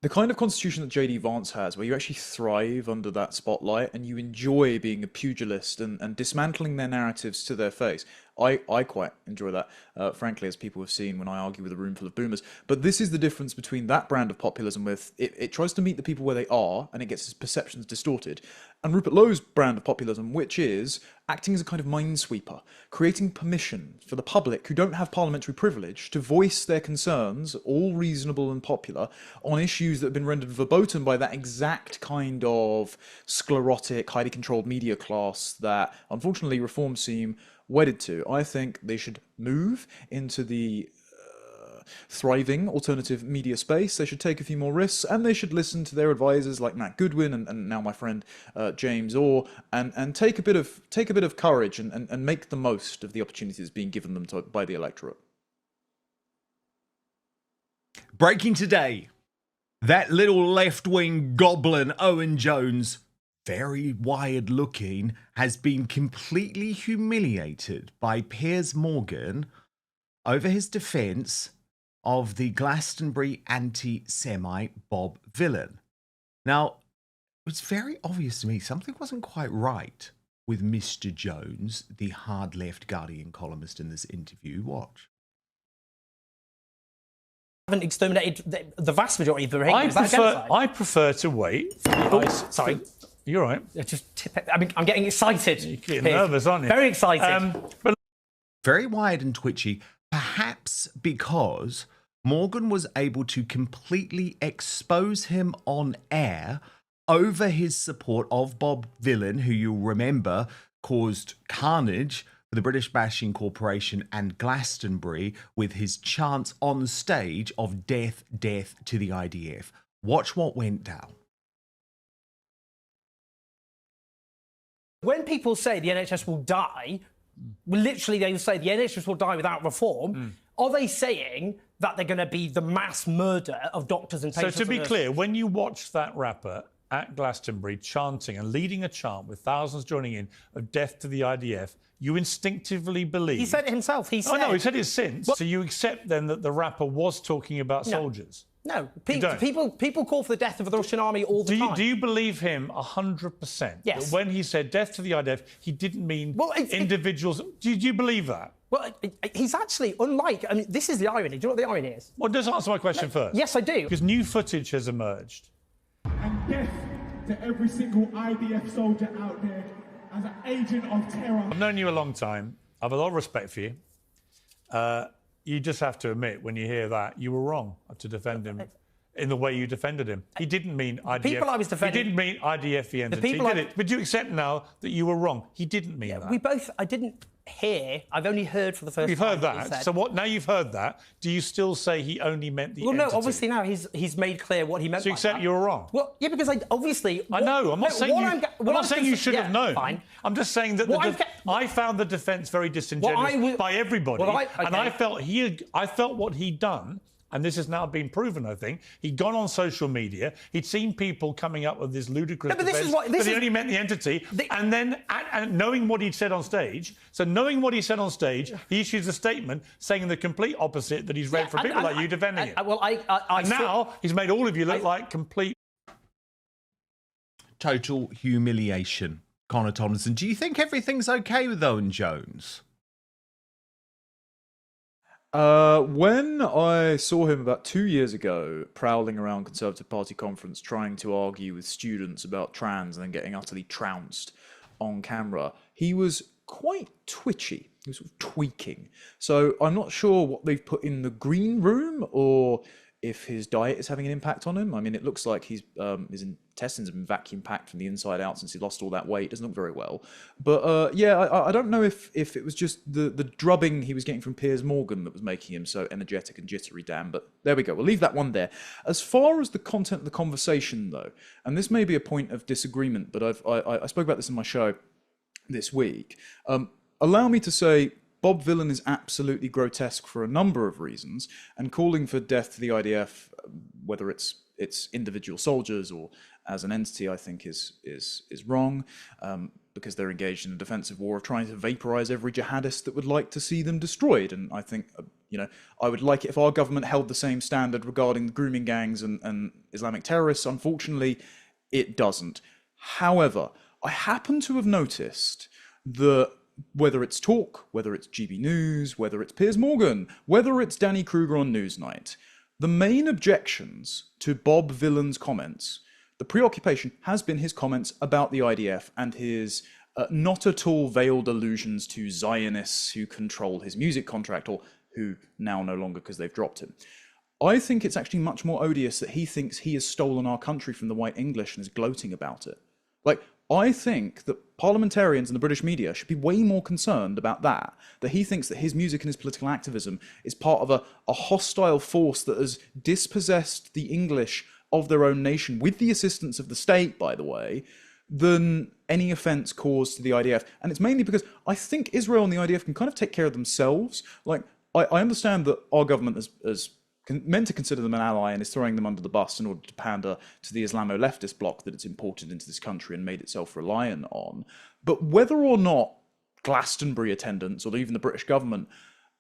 the kind of constitution that J.D. Vance has, where you actually thrive under that spotlight and you enjoy being a pugilist and dismantling their narratives to their face. I quite enjoy that, frankly, as people have seen when I argue with a room full of boomers. But this is the difference between that brand of populism with it tries to meet the people where they are and it gets its perceptions distorted, and Rupert Lowe's brand of populism, which is acting as a kind of minesweeper, creating permission for the public who don't have parliamentary privilege to voice their concerns, all reasonable and popular, on issues that have been rendered verboten by that exact kind of sclerotic, highly controlled media class that, unfortunately, Reform seem wedded to. I think they should move into the thriving alternative media space. They should take a few more risks, and they should listen to their advisors like Matt Goodwin and now my friend James Orr, and take a bit of courage and make the most of the opportunities being given them by the electorate. Breaking today, that little left-wing goblin Owen Jones very wired looking, has been completely humiliated by Piers Morgan over his defence of the Glastonbury anti-Semite Bob Villan. Now, it was very obvious to me something wasn't quite right with Mr. Jones, the hard-left Guardian columnist in this interview. Watch. Haven't exterminated the vast majority of the Rohingya. I prefer to wait. Sorry. You're right. Just tip it. I mean, I'm getting excited. You're getting nervous, aren't you? Very excited. Very wired and twitchy, perhaps because Morgan was able to completely expose him on air over his support of Bob Villan, who you'll remember caused carnage for the British Bashing Corporation and Glastonbury with his chants on stage of death, death to the IDF. Watch what went down. When people say the NHS will die, literally they will say the NHS will die without reform. Are they saying that they're going to be the mass murder of doctors and patients? So to be clear, when you watch that rapper at Glastonbury chanting and leading a chant with thousands joining in of death to the IDF, you instinctively believe... He said it himself. He said... Oh, no, he said it since. So you accept then that the rapper was talking about soldiers? No. People call for the death of the Russian army all the time. Do you believe him 100%? Yes. That when he said death to the IDF, he didn't mean individuals... Do you believe that? Well, he's actually unlike... I mean, this is the irony. Do you know what the irony is? Well, just answer my question first. Yes, I do. Because new footage has emerged. And death to every single IDF soldier out there as an agent of terror. I've known you a long time. I have a lot of respect for you. You just have to admit, when you hear that, you were wrong to defend him in the way you defended him. He didn't mean IDF. People I was defending... He didn't mean IDF the entity, did it? But you accept now that you were wrong. He didn't mean that. I didn't hear. I've only heard for the first You've time. You've heard that. So what? Now you've heard that. Do you still say he only meant the entity? Well, no. Obviously now he's made clear what he meant. So you accept you were wrong. Well, yeah, because I know. I'm not saying you should have known. Fine. I'm just saying that I found the defence very disingenuous by everybody, and I felt what he'd done. And this has now been proven, I think. He'd gone on social media. He'd seen people coming up with this ludicrous defence, but he only meant the entity. And then, knowing what he'd said on stage, he issues a statement saying the complete opposite that he's read from people like you defending it. And now he's made all of you look like complete... Total humiliation. Connor Tomlinson, do you think everything's okay with Owen Jones? When I saw him about 2 years ago prowling around Conservative Party conference trying to argue with students about trans and then getting utterly trounced on camera, he was quite twitchy. He was sort of tweaking. So I'm not sure what they've put in the green room or if his diet is having an impact on him. I mean, it looks like his intestines have been vacuum packed from the inside out since he lost all that weight. It doesn't look very well. But yeah, I don't know if it was just the drubbing he was getting from Piers Morgan that was making him so energetic and jittery, Dan. But there we go. We'll leave that one there. As far as the content of the conversation, though, and this may be a point of disagreement, but I spoke about this in my show this week. Allow me to say, Bob Villan is absolutely grotesque for a number of reasons, and calling for death to the IDF, whether it's individual soldiers or as an entity, I think is wrong, because they're engaged in a defensive war of trying to vaporize every jihadist that would like to see them destroyed. And I think, I would like it if our government held the same standard regarding the grooming gangs and Islamic terrorists. Unfortunately, it doesn't. However, I happen to have noticed that whether it's Talk, whether it's GB News, whether it's Piers Morgan, whether it's Danny Kruger on Newsnight, the main objections to Bob Villan's comments, the preoccupation has been his comments about the IDF and his not at all veiled allusions to Zionists who control his music contract, or who now no longer because they've dropped him. I think it's actually much more odious that he thinks he has stolen our country from the white English and is gloating about it. I think that parliamentarians and the British media should be way more concerned about that he thinks that his music and his political activism is part of a hostile force that has dispossessed the English of their own nation, with the assistance of the state, by the way, than any offence caused to the IDF. And it's mainly because I think Israel and the IDF can kind of take care of themselves. I understand that our government has meant to consider them an ally and is throwing them under the bus in order to pander to the Islamo-leftist bloc that it's imported into this country and made itself reliant on. But whether or not Glastonbury attendants or even the British government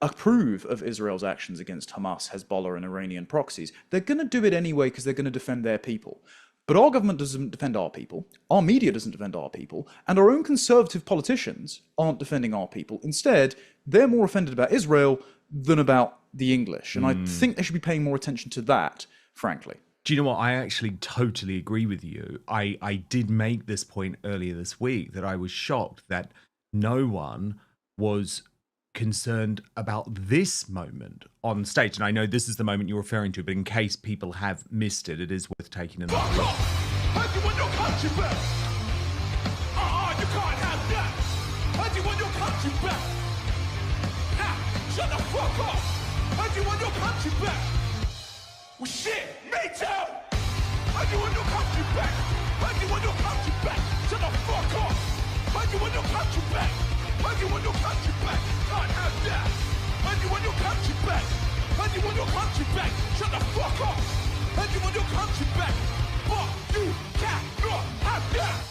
approve of Israel's actions against Hamas, Hezbollah and Iranian proxies, they're going to do it anyway because they're going to defend their people. But our government doesn't defend our people, our media doesn't defend our people, and our own conservative politicians aren't defending our people. Instead, they're more offended about Israel than about the English. And I think they should be paying more attention to that, frankly. Do you know what? I actually totally agree with you. I did make this point earlier this week that I was shocked that no one was concerned about this moment on stage. And I know this is the moment you're referring to, but in case people have missed it, it is worth taking another look. How do you want your country back? You can't have that. How do you want your country back? Shut the fuck up! How do you want your country back? Well, shit, me too! How do you want your country back? How do you want your country back? Shut the fuck up! How do you want your country back? How do you want your country back? Can't have that! How do you want your country back? How do you want your country back? Shut the fuck up! How do you want your country back? But you cannot have that!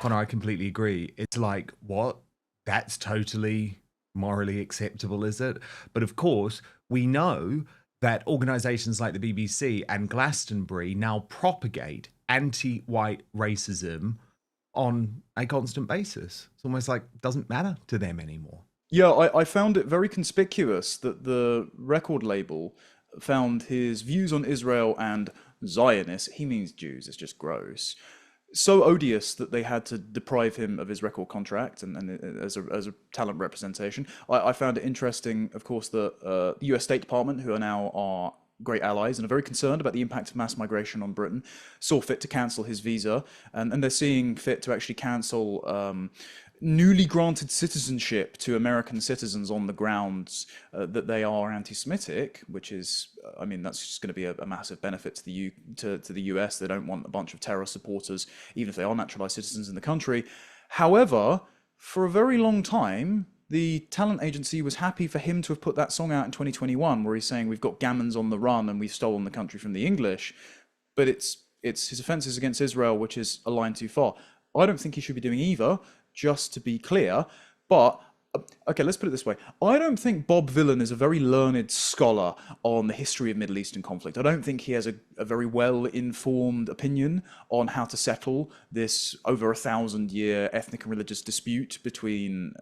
Connor, I completely agree. It's like, what? That's totally morally acceptable, is it? But of course, we know that organisations like the BBC and Glastonbury now propagate anti-white racism on a constant basis. It's almost like it doesn't matter to them anymore. Yeah, I found it very conspicuous that the record label found his views on Israel and Zionists, he means Jews, it's just gross, so odious that they had to deprive him of his record contract and as a talent representation. I found it interesting, of course, that the US State Department, who are now our great allies and are very concerned about the impact of mass migration on Britain, saw fit to cancel his visa, and they're seeing fit to actually cancel newly granted citizenship to American citizens on the grounds that they are anti-Semitic, which is, I mean, that's just going to be a massive benefit to the US. They don't want a bunch of terror supporters, even if they are naturalized citizens in the country. However, for a very long time, the talent agency was happy for him to have put that song out in 2021, where he's saying we've got gammons on the run and we've stolen the country from the English. But it's his offences against Israel, which is a line too far. I don't think he should be doing either, just to be clear. But, okay, let's put it this way. I don't think Bob Villan is a very learned scholar on the history of Middle Eastern conflict. I don't think he has a very well-informed opinion on how to settle this over 1,000-year ethnic and religious dispute between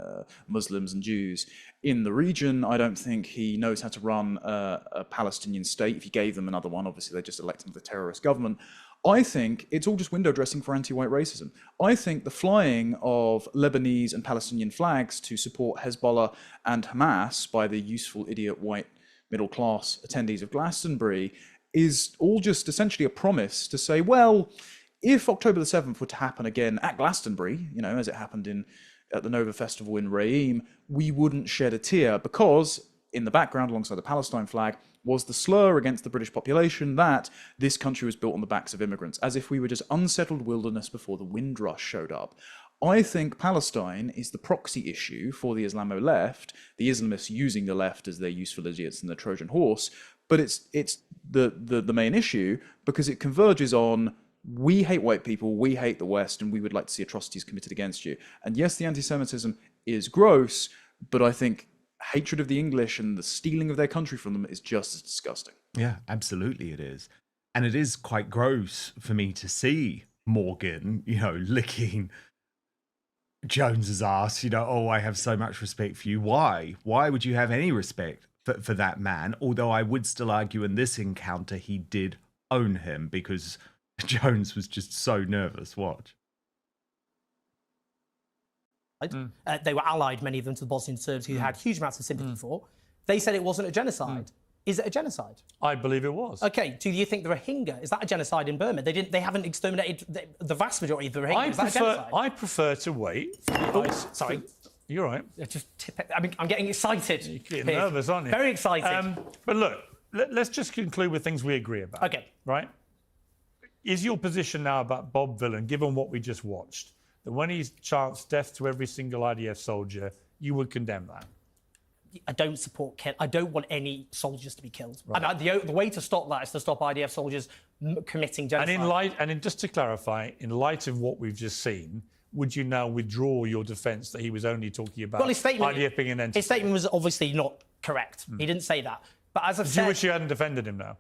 Muslims and Jews in the region. I don't think he knows how to run a Palestinian state. If he gave them another one, obviously they just elect another terrorist government. I think it's all just window dressing for anti-white racism. I think the flying of Lebanese and Palestinian flags to support Hezbollah and Hamas by the useful idiot white middle class attendees of Glastonbury is all just essentially a promise to say, well, if October the 7th were to happen again at Glastonbury, you know, as it happened at the Nova Festival in Reim, we wouldn't shed a tear because in the background alongside the Palestine flag was the slur against the British population that this country was built on the backs of immigrants, as if we were just unsettled wilderness before the Windrush showed up. I think Palestine is the proxy issue for the Islamo left, the Islamists using the left as their useful idiots and the Trojan horse, but it's the main issue because it converges on we hate white people, we hate the West, and we would like to see atrocities committed against you. And yes, the anti-Semitism is gross, but I think hatred of the English and the stealing of their country from them is just as disgusting. Yeah, absolutely it is. And it is quite gross for me to see Morgan, you know, licking Jones's ass, you know, oh, I have so much respect for you. Why? Why would you have any respect for that man? Although I would still argue in this encounter he did own him because Jones was just so nervous. Watch. They were allied, many of them, to the Bosnian Serbs, who had huge amounts of sympathy for. They said it wasn't a genocide. Is it a genocide? I believe it was. Okay, do you think the Rohingya, is that a genocide in Burma? They haven't exterminated the vast majority of the Rohingya. Is that a genocide? I prefer to wait. Sorry. You're right. I'm getting excited. You're getting nervous, aren't you? Very excited. But look, let's just conclude with things we agree about. Okay. Right? Is your position now about Bob Villan, given what we just watched, that when he's chanced death to every single IDF soldier, you would condemn that? don't support kill. I don't want any soldiers to be killed. Right. And the way to stop that is to stop IDF soldiers committing genocide. And just to clarify, in light of what we've just seen, would you now withdraw your defence that he was only talking about IDF being an entity? His statement was obviously not correct. He didn't say that. But as I've said... Do you wish you hadn't defended him now?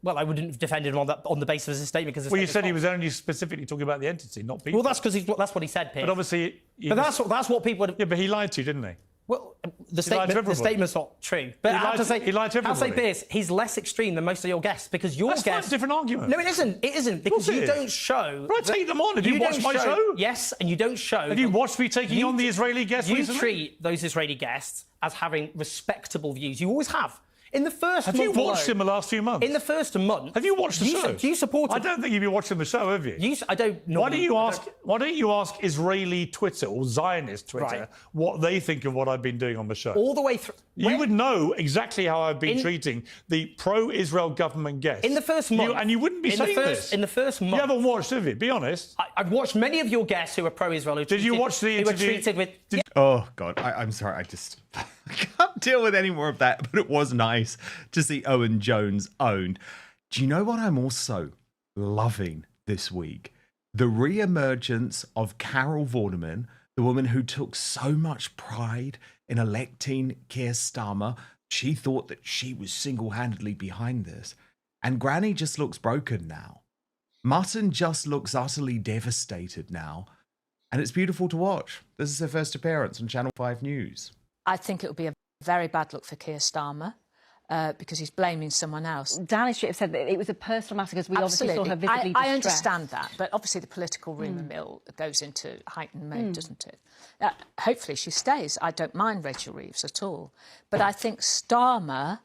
Well, I wouldn't have defended him on the basis of his statement. Because you said he was only specifically talking about the entity, not people. Well, that's because that's what he said, Piers. But obviously... That's what people... Yeah, but he lied to you, didn't he? Well, the statement's not true. But he lied to everybody. I'll say, Piers, he's less extreme than most of your guests because your guests... That's a different argument. No, it isn't. It isn't because you don't show... But I take them on. Have you watched my show? Yes, and you don't show... Have you watched me taking on the Israeli guests recently? You treat those Israeli guests as having respectable views. You always have. In the first month... Have you watched him the last few months? In the first month... Have you watched the show? Do you support him? I don't think you've been watching the show, have you? I don't know. Why don't you ask Israeli Twitter or Zionist Twitter what they think of what I've been doing on the show? All the way through... You would know exactly how I've been treating the pro-Israel government guests. In the first month... And you wouldn't be saying this. In the first month... You haven't watched, have you? Be honest. I've watched many of your guests who are pro-Israel. Did you watch the interview? Who were treated with... Oh, God. I'm sorry. I can't deal with any more of that, but it was nice to see Owen Jones owned. Do you know what I'm also loving this week? The re-emergence of Carol Vorderman, the woman who took so much pride in electing Keir Starmer. She thought that she was single-handedly behind this. And Granny just looks broken now. Mutton just looks utterly devastated now. And it's beautiful to watch. This is her first appearance on Channel 5 News. I think it would be a very bad look for Keir Starmer because he's blaming someone else. Downing Street have said that it was a personal matter because we obviously saw her visibly distressed. I understand that, but obviously the political rumour mill goes into heightened mode, doesn't it? Hopefully she stays. I don't mind Rachel Reeves at all. But I think Starmer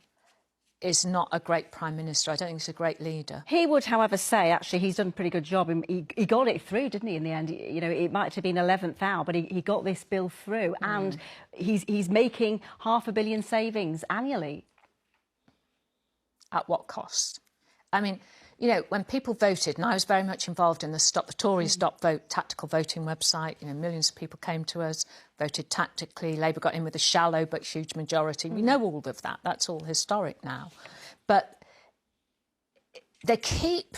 is not a great Prime Minister. I don't think he's a great leader. He would, however, say, actually, he's done a pretty good job. He got it through, didn't he, in the end? You know, it might have been 11th hour, but he got this bill through, and he's making £500 million savings annually. At what cost? I mean, you know, when people voted, and I was very much involved in the Tories Stop Vote tactical voting website, you know, millions of people came to us, voted tactically. Labour got in with a shallow but huge majority. We know all of that. That's all historic now. But they keep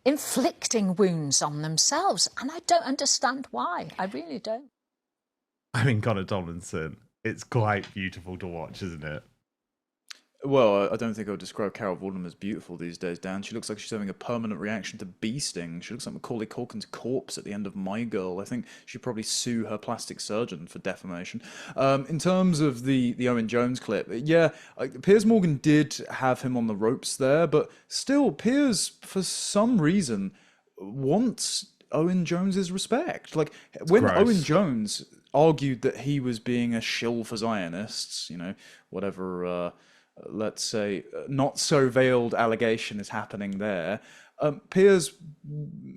inflicting wounds on themselves, and I don't understand why. I really don't. I mean, Connor Tomlinson, it's quite beautiful to watch, isn't it? Well, I don't think I would describe Carol Vorderman as beautiful these days, Dan. She looks like she's having a permanent reaction to bee sting. She looks like Macaulay Culkin's corpse at the end of My Girl. I think she'd probably sue her plastic surgeon for defamation. In terms of the Owen Jones clip, yeah, Piers Morgan did have him on the ropes there, but still, Piers, for some reason, wants Owen Jones's respect. Like, when Owen Jones argued that he was being a shill for Zionists, you know, whatever... let's say, not so veiled allegation is happening there. Piers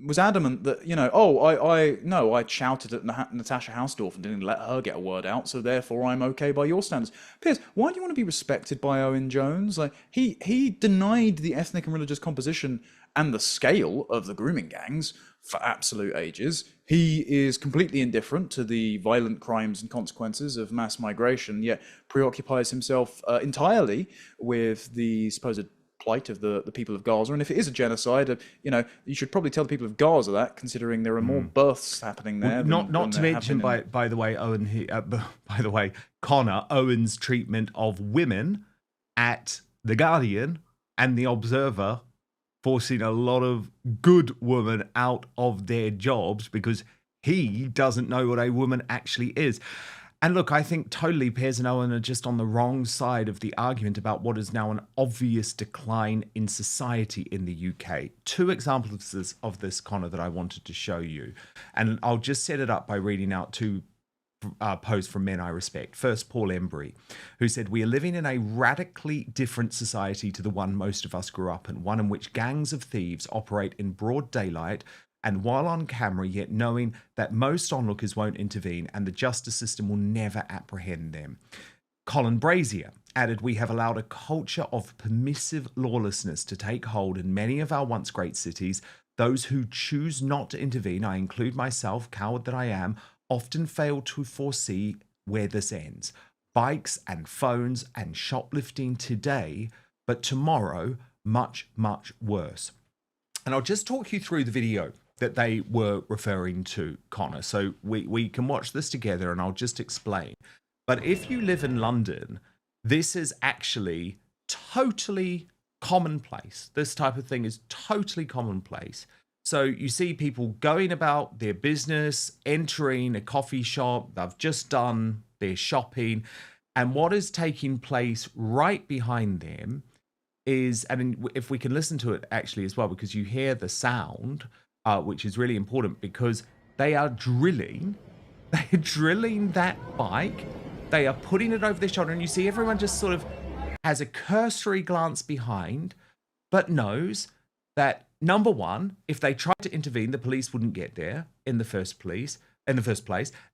was adamant that, you know, I shouted at Natasha Hausdorff and didn't let her get a word out, so therefore I'm okay by your standards. Piers, why do you want to be respected by Owen Jones? Like, he denied the ethnic and religious composition and the scale of the grooming gangs for absolute ages. He is completely indifferent to the violent crimes and consequences of mass migration, yet preoccupies himself entirely with the supposed plight of the people of Gaza. And if it is a genocide, you know, you should probably tell the people of Gaza that, considering there are more births happening there. Well, not to mention, by the way, by the way, Connor, Owen's treatment of women at The Guardian and The Observer, forcing a lot of good women out of their jobs because he doesn't know what a woman actually is. And look, I think totally Piers and Owen are just on the wrong side of the argument about what is now an obvious decline in society in the UK. Two examples of this, Connor, that I wanted to show you. And I'll just set it up by reading out two post from men I respect. First, Paul Embry, who said, "We are living in a radically different society to the one most of us grew up in, one in which gangs of thieves operate in broad daylight and while on camera, yet knowing that most onlookers won't intervene and the justice system will never apprehend them." Colin Brazier added, "We have allowed a culture of permissive lawlessness to take hold in many of our once great cities. Those who choose not to intervene, I include myself, coward that I am, often fail to foresee where this ends. Bikes and phones and shoplifting today, but tomorrow, much, much worse. And I'll just talk you through the video that they were referring to, Connor. So we can watch this together and I'll just explain. But if you live in London, this is actually totally commonplace. This type of thing is totally commonplace. So you see people going about their business, entering a coffee shop, they've just done their shopping, and what is taking place right behind them is, and if we can listen to it actually as well, because you hear the sound, which is really important, because they are drilling that bike, they are putting it over their shoulder, and you see everyone just sort of has a cursory glance behind, but knows that, number one, if they tried to intervene, the police wouldn't get there in the first place.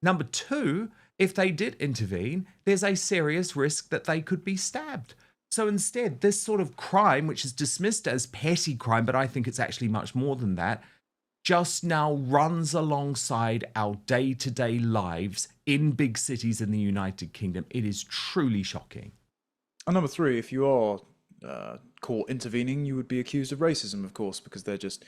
Number two, if they did intervene, there's a serious risk that they could be stabbed. So instead, this sort of crime, which is dismissed as petty crime, but I think it's actually much more than that, just now runs alongside our day-to-day lives in big cities in the United Kingdom. It is truly shocking. And number three, if you are caught intervening, you would be accused of racism, of course, because they're just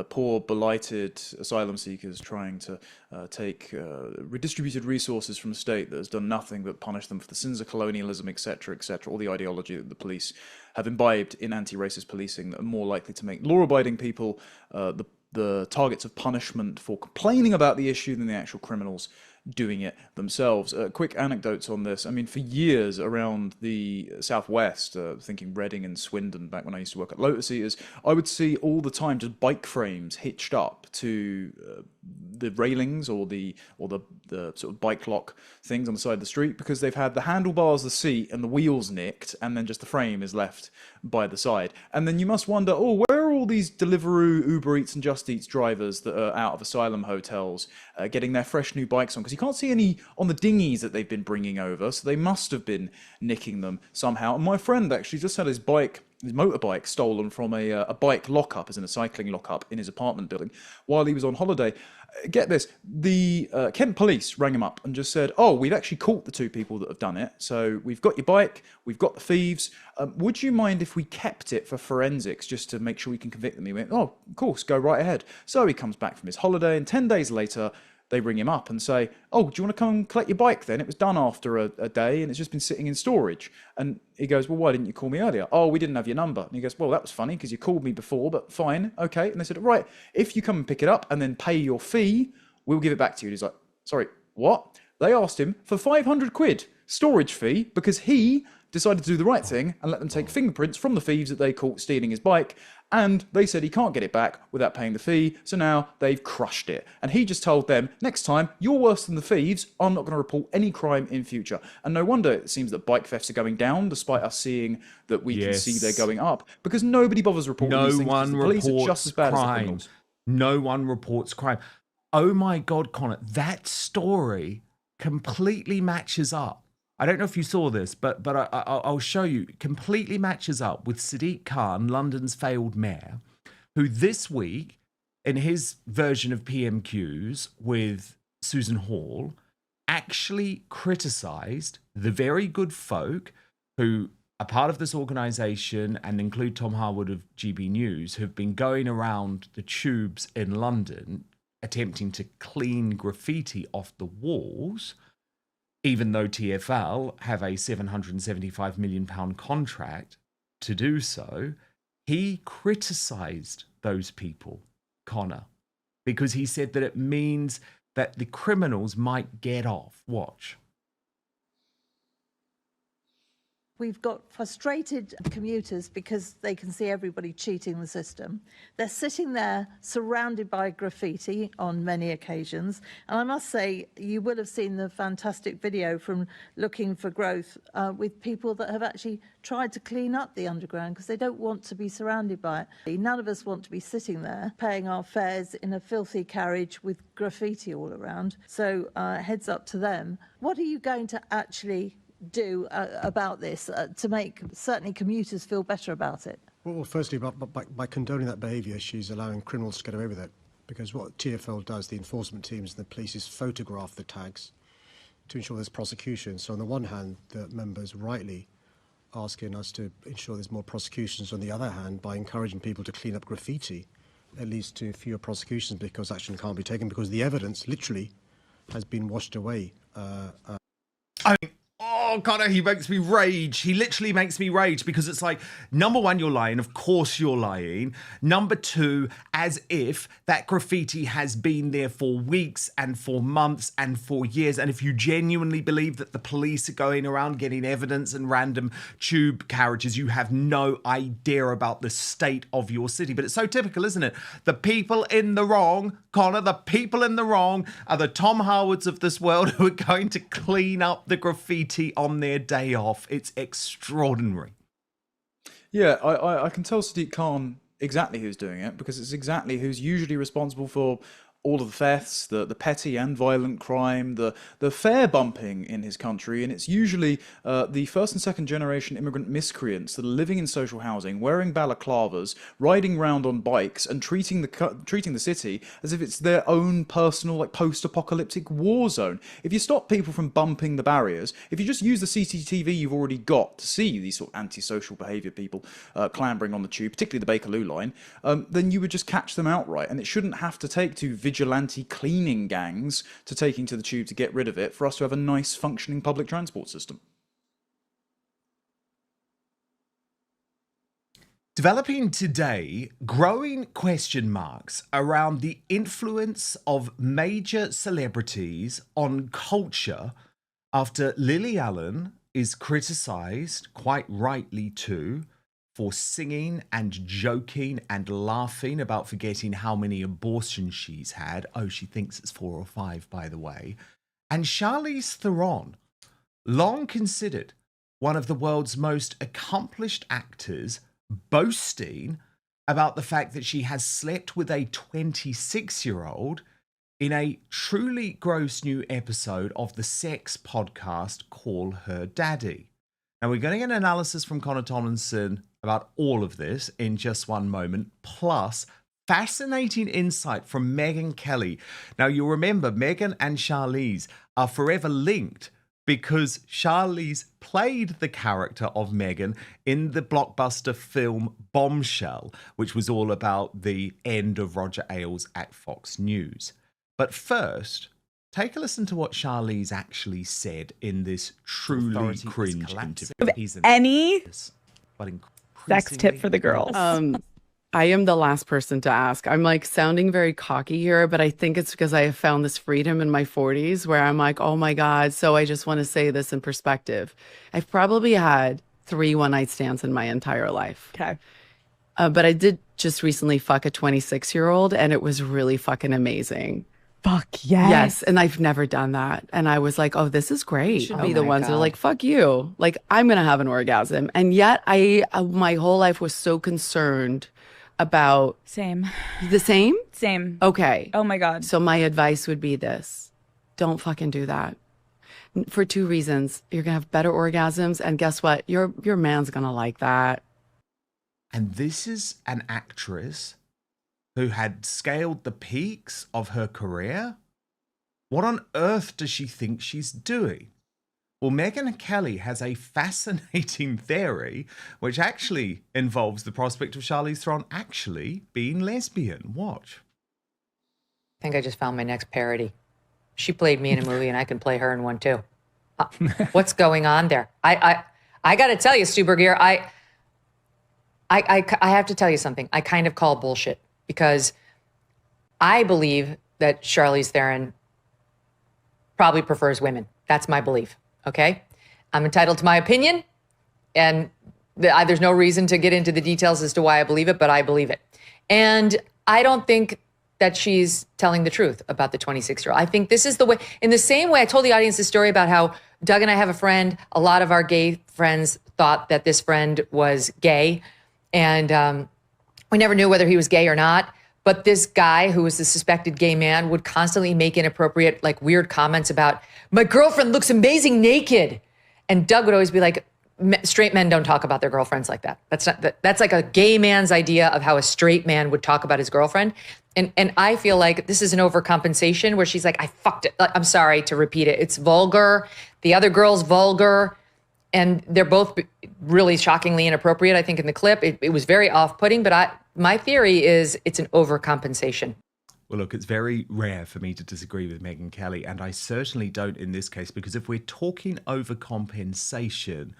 poor, blighted asylum seekers trying to take redistributed resources from a state that has done nothing but punish them for the sins of colonialism, etc., etc., all the ideology that the police have imbibed in anti-racist policing that are more likely to make law-abiding people the targets of punishment for complaining about the issue than the actual criminals doing it themselves. Quick anecdotes on this. I mean, for years around the southwest, thinking Reading and Swindon, back when I used to work at Lotus Eaters, I would see all the time just bike frames hitched up to the railings or the sort of bike lock things on the side of the street, because they've had the handlebars, the seat, and the wheels nicked, and then just the frame is left by the side. And then you must wonder, where are all these Deliveroo, Uber Eats, and Just Eats drivers that are out of asylum hotels getting their fresh new bikes on? Because you can't see any on the dinghies that they've been bringing over, so they must have been nicking them somehow. And my friend actually just had his motorbike stolen from a bike lockup, as in a cycling lockup in his apartment building, while he was on holiday. Get this, the Kent police rang him up and just said, we've actually caught the two people that have done it, so we've got your bike, we've got the thieves, would you mind if we kept it for forensics just to make sure we can convict them? He went, of course, go right ahead. So he comes back from his holiday, and 10 days later they ring him up and say, do you want to come and collect your bike then? It was done after a day and it's just been sitting in storage. And he goes, well, why didn't you call me earlier? We didn't have your number. And he goes, well, that was funny because you called me before, but fine, okay. And they said, right, if you come and pick it up and then pay your fee, we'll give it back to you. And he's like, sorry, what? They asked him for 500 quid storage fee because he decided to do the right thing and let them take fingerprints from the thieves that they caught stealing his bike. And they said he can't get it back without paying the fee, so now they've crushed it. And he just told them, next time, you're worse than the thieves, I'm not going to report any crime in future. And no wonder it seems that bike thefts are going down, despite us seeing that we can see they're going up, because nobody bothers reporting these things, because the police are just as bad as the criminals. No one reports crime. Oh my God, Connor, that story completely matches up. I don't know if you saw this, but I'll show you. Completely matches up with Sadiq Khan, London's failed mayor, who this week, in his version of PMQs with Susan Hall, actually criticised the very good folk who are part of this organisation and include Tom Harwood of GB News, who've been going around the tubes in London attempting to clean graffiti off the walls, even though TfL have a £775 million contract to do so. He criticised those people, Connor, because he said that it means that the criminals might get off. Watch. We've got frustrated commuters because they can see everybody cheating the system. They're sitting there surrounded by graffiti on many occasions. And I must say, you will have seen the fantastic video from Looking for Growth with people that have actually tried to clean up the underground because they don't want to be surrounded by it. None of us want to be sitting there paying our fares in a filthy carriage with graffiti all around. So heads up to them. What are you going to actually do about this to make certainly commuters feel better about it? Well, firstly, by condoning that behaviour, she's allowing criminals to get away with it. Because what TfL does, the enforcement teams and the police, is photograph the tags, to ensure there's prosecution. So on the one hand, the members rightly asking us to ensure there's more prosecutions. On the other hand, by encouraging people to clean up graffiti, it leads to fewer prosecutions because action can't be taken because the evidence literally has been washed away. I mean, oh, Connor, he makes me rage. He literally makes me rage because it's like, number one, you're lying. Of course you're lying. Number two, as if that graffiti has been there for weeks and for months and for years. And if you genuinely believe that the police are going around getting evidence and random tube carriages, you have no idea about the state of your city. But it's so typical, isn't it? The people in the wrong, Connor, the people in the wrong are the Tom Howards of this world who are going to clean up the graffiti on their day off. It's extraordinary. Yeah, I can tell Sadiq Khan exactly who's doing it because it's exactly who's usually responsible for all of the thefts, the petty and violent crime, the fare bumping in his country, and it's usually the first and second generation immigrant miscreants that are living in social housing, wearing balaclavas, riding round on bikes, and treating the city as if it's their own personal, like, post-apocalyptic war zone. If you stop people from bumping the barriers, if you just use the CCTV you've already got to see these sort of antisocial behaviour people clambering on the tube, particularly the Bakerloo line, then you would just catch them outright, and it shouldn't have to take two vigilante cleaning gangs to taking to the tube to get rid of it for us to have a nice functioning public transport system. Developing today, growing question marks around the influence of major celebrities on culture after Lily Allen is criticised, quite rightly too, for singing and joking and laughing about forgetting how many abortions she's had. Oh, she thinks it's 4 or 5, by the way. And Charlize Theron, long considered one of the world's most accomplished actors, boasting about the fact that she has slept with a 26-year-old in a truly gross new episode of the sex podcast Call Her Daddy. Now, we're going to get an analysis from Connor Tomlinson about all of this in just one moment, plus fascinating insight from Megyn Kelly. Now, you'll remember Megyn and Charlize are forever linked because Charlize played the character of Megyn in the blockbuster film Bombshell, which was all about the end of Roger Ailes at Fox News. But first, take a listen to what Charlize actually said in this truly cringe interview. Any sex tip for the girls? I am the last person to ask. I'm like sounding very cocky here, but I think it's because I have found this freedom in my 40s where I'm like, oh my God. So I just want to say this in perspective. I've probably had 3 one-night stands in my entire life. Okay. But I did just recently fuck a 26-year-old and it was really fucking amazing. Fuck yes. Yes, and I've never done that. And I was like, oh, this is great. Should be the ones that are like, fuck you. Like, I'm going to have an orgasm. And yet my whole life was so concerned about... Same. The same? Same. Okay. Oh my God. So my advice would be this. Don't fucking do that. For 2 reasons. You're going to have better orgasms. And guess what? Your man's going to like that. And this is an actress who had scaled the peaks of her career? What on earth does she think she's doing? Well, Megyn Kelly has a fascinating theory, which actually involves the prospect of Charlize Theron actually being lesbian. Watch. I think I just found my next parody. She played me in a movie, and I can play her in one too. What's going on there? I got to tell you, Stu Bergier, I have to tell you something. I kind of call bullshit. Because I believe that Charlize Theron probably prefers women. That's my belief, okay? I'm entitled to my opinion, and there's no reason to get into the details as to why I believe it, but I believe it. And I don't think that she's telling the truth about the 26-year-old. I think this is the way, in the same way I told the audience the story about how Doug and I have a friend, a lot of our gay friends thought that this friend was gay, and we never knew whether he was gay or not, but this guy who was the suspected gay man would constantly make inappropriate, like weird comments about, my girlfriend looks amazing naked. And Doug would always be like, straight men don't talk about their girlfriends like that. That's like a gay man's idea of how a straight man would talk about his girlfriend. And I feel like this is an overcompensation where she's like, I fucked it. I'm sorry to repeat it. It's vulgar. The other girl's vulgar. And they're both really shockingly inappropriate, I think, in the clip. It was very off-putting, but my theory is it's an overcompensation. Well, look, it's very rare for me to disagree with Megyn Kelly, and I certainly don't in this case, because if we're talking overcompensation,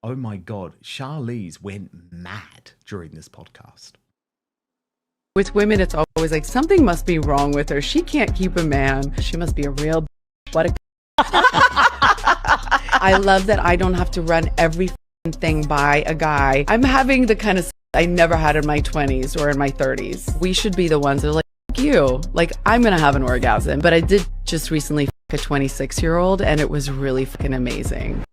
oh my God, Charlize went mad during this podcast. With women, it's always like, something must be wrong with her. She can't keep a man. She must be a real what a I love that I don't have to run every thing by a guy. I'm having the kind of I never had in my 20s or in my 30s. We should be the ones that are like, you. Like, I'm going to have an orgasm. But I did just recently a 26-year-old, and it was really fucking amazing.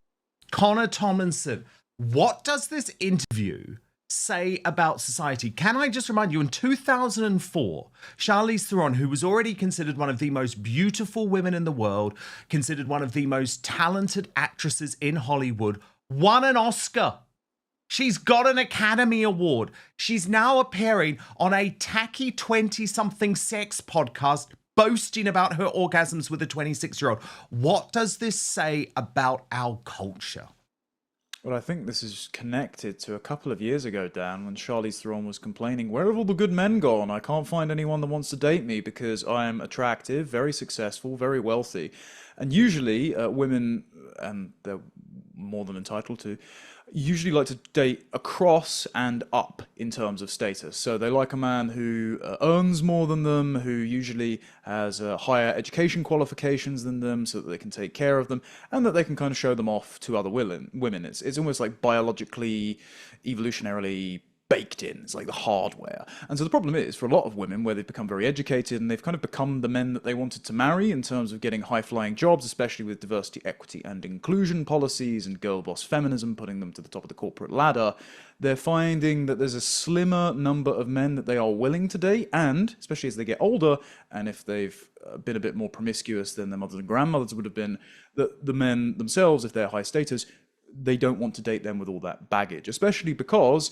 Connor Tomlinson, what does this interview say about society? Can I just remind you, in 2004, Charlize Theron, who was already considered one of the most beautiful women in the world, considered one of the most talented actresses in Hollywood, won an Oscar. She's got an Academy Award. She's now appearing on a tacky 20-something sex podcast boasting about her orgasms with a 26-year-old. What does this say about our culture? Well, I think this is connected to a couple of years ago, Dan, when Charlize Theron was complaining, where have all the good men gone? I can't find anyone that wants to date me because I am attractive, very successful, very wealthy. And usually women, and they're more than entitled to, usually like to date across and up in terms of status. So they like a man who earns more than them, who usually has higher education qualifications than them so that they can take care of them and that they can kind of show them off to other women. It's almost like biologically, evolutionarily baked in. It's like the hardware. And so the problem is, for a lot of women, where they've become very educated and they've kind of become the men that they wanted to marry in terms of getting high-flying jobs, especially with diversity, equity, and inclusion policies and girl boss feminism, putting them to the top of the corporate ladder, they're finding that there's a slimmer number of men that they are willing to date, and especially as they get older, and if they've been a bit more promiscuous than their mothers and grandmothers would have been, that the men themselves, if they're high status, they don't want to date them with all that baggage, especially because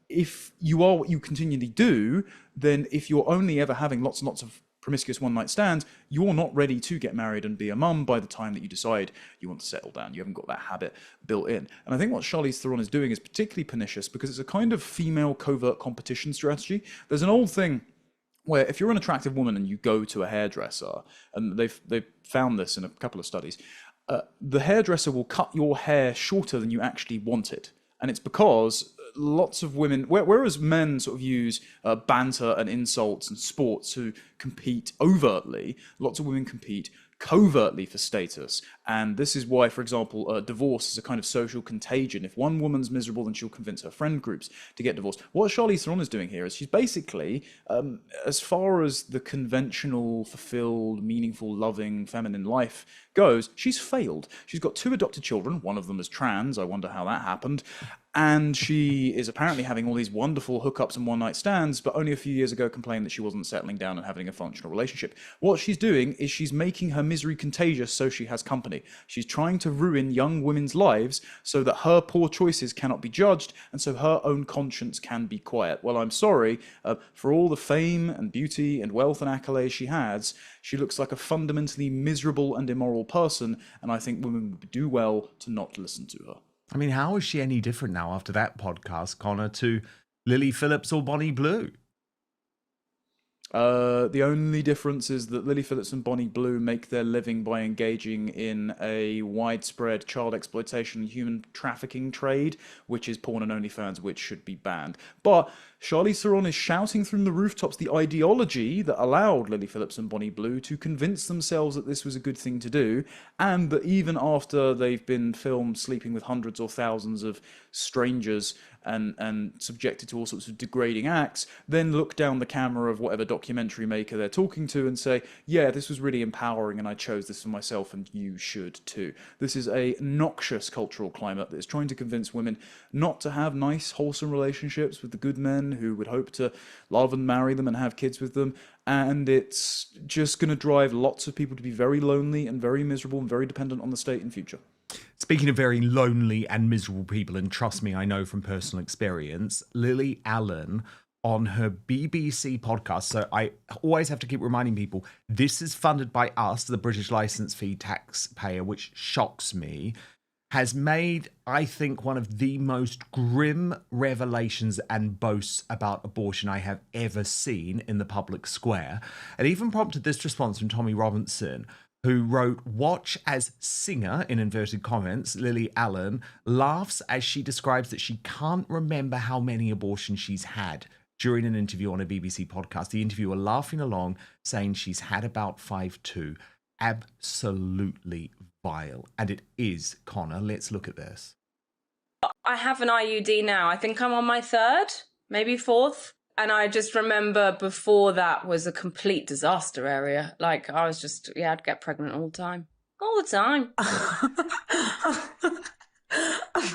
if you are what you continually do, then if you're only ever having lots and lots of promiscuous one-night stands, you're not ready to get married and be a mum by the time that you decide you want to settle down. You haven't got that habit built in. And I think what Charlize Theron is doing is particularly pernicious because it's a kind of female covert competition strategy. There's an old thing where if you're an attractive woman and you go to a hairdresser, and they've found this in a couple of studies, the hairdresser will cut your hair shorter than you actually want it. And it's because lots of women, whereas men sort of use banter and insults and sports to compete overtly, lots of women compete covertly for status. And this is why, for example, divorce is a kind of social contagion. If one woman's miserable, then she'll convince her friend groups to get divorced. What Charlize Theron is doing here is she's basically, as far as the conventional, fulfilled, meaningful, loving, feminine life goes, she's failed. She's got 2 adopted children. One of them is trans. I wonder how that happened. And she is apparently having all these wonderful hookups and one-night stands, but only a few years ago complained that she wasn't settling down and having a functional relationship. What she's doing is she's making her misery contagious so she has company. She's trying to ruin young women's lives so that her poor choices cannot be judged and so her own conscience can be quiet. Well, I'm sorry, for all the fame and beauty and wealth and accolades she has, she looks like a fundamentally miserable and immoral person, and I think women would do well to not listen to her. I mean, how is she any different now after that podcast, Connor, to Lily Phillips or Bonnie Blue? The only difference is that Lily Phillips and Bonnie Blue make their living by engaging in a widespread child exploitation and human trafficking trade, which is porn and OnlyFans, which should be banned. But Charlize Theron is shouting from the rooftops the ideology that allowed Lily Phillips and Bonnie Blue to convince themselves that this was a good thing to do, and that even after they've been filmed sleeping with hundreds or thousands of strangers and subjected to all sorts of degrading acts, then look down the camera of whatever documentary maker they're talking to and say, yeah, this was really empowering and I chose this for myself and you should too. This is a noxious cultural climate that is trying to convince women not to have nice, wholesome relationships with the good men who would hope to love and marry them and have kids with them. And it's just going to drive lots of people to be very lonely and very miserable and very dependent on the state in future. Speaking of very lonely and miserable people, and trust me, I know from personal experience, Lily Allen on her BBC podcast, so I always have to keep reminding people, this is funded by us, the British licence fee taxpayer, which shocks me, has made, I think, one of the most grim revelations and boasts about abortion I have ever seen in the public square. It even prompted this response from Tommy Robinson, who wrote, "Watch as singer," in inverted comments, Lily Allen, laughs as she describes that she can't remember how many abortions she's had during an interview on a BBC podcast. The interviewer laughing along, saying she's had about 5 too. Absolutely vile. And it is, Connor. Let's look at this. I have an IUD now. I think I'm on my 3rd, maybe 4th. And I just remember before that was a complete disaster area. Like, I was just, I'd get pregnant all the time. All the time.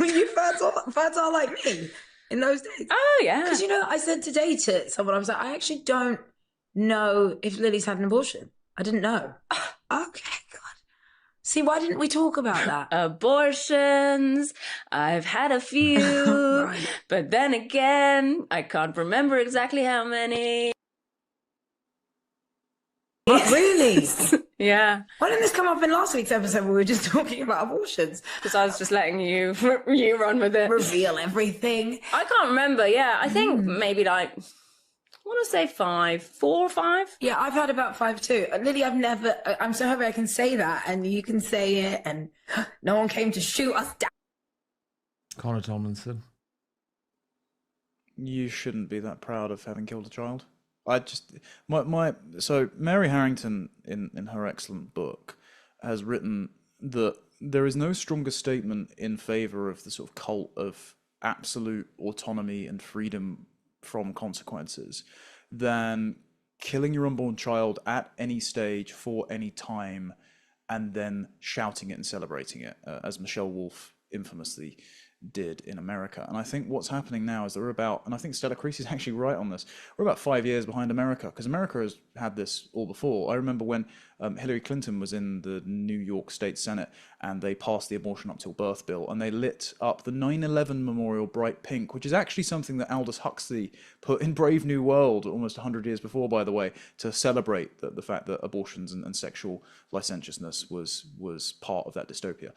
Were you fertile like me in those days? Oh, yeah. Because, I said today to someone, I was like, I actually don't know if Lily's had an abortion. I didn't know. Okay, God. See, why didn't we talk about that? Abortions. I've had a few. Right. But then again, I can't remember exactly how many. Really? Yeah. Why didn't this come up in last week's episode where we were just talking about abortions? Because I was just letting you run with it. Reveal everything. I can't remember, yeah. I think maybe I want to say 5, 4 or 5. Yeah, I've had about 5 too. Lily, I'm so happy I can say that and you can say it and no one came to shoot us down. Connor Tomlinson. You shouldn't be that proud of having killed a child. So Mary Harrington in her excellent book has written that there is no stronger statement in favour of the sort of cult of absolute autonomy and freedom from consequences than killing your unborn child at any stage for any time and then shouting it and celebrating it, as Michelle Wolf infamously did in America. And I think what's happening now is that we're about, and I think Stella Creasy is actually right on this, we're about 5 years behind America, because America has had this all before. I remember when Hillary Clinton was in the New York State Senate and they passed the abortion up till birth bill and they lit up the 9/11 memorial bright pink, which is actually something that Aldous Huxley put in Brave New World almost 100 years before, by the way, to celebrate the fact that abortions and sexual licentiousness was part of that dystopia.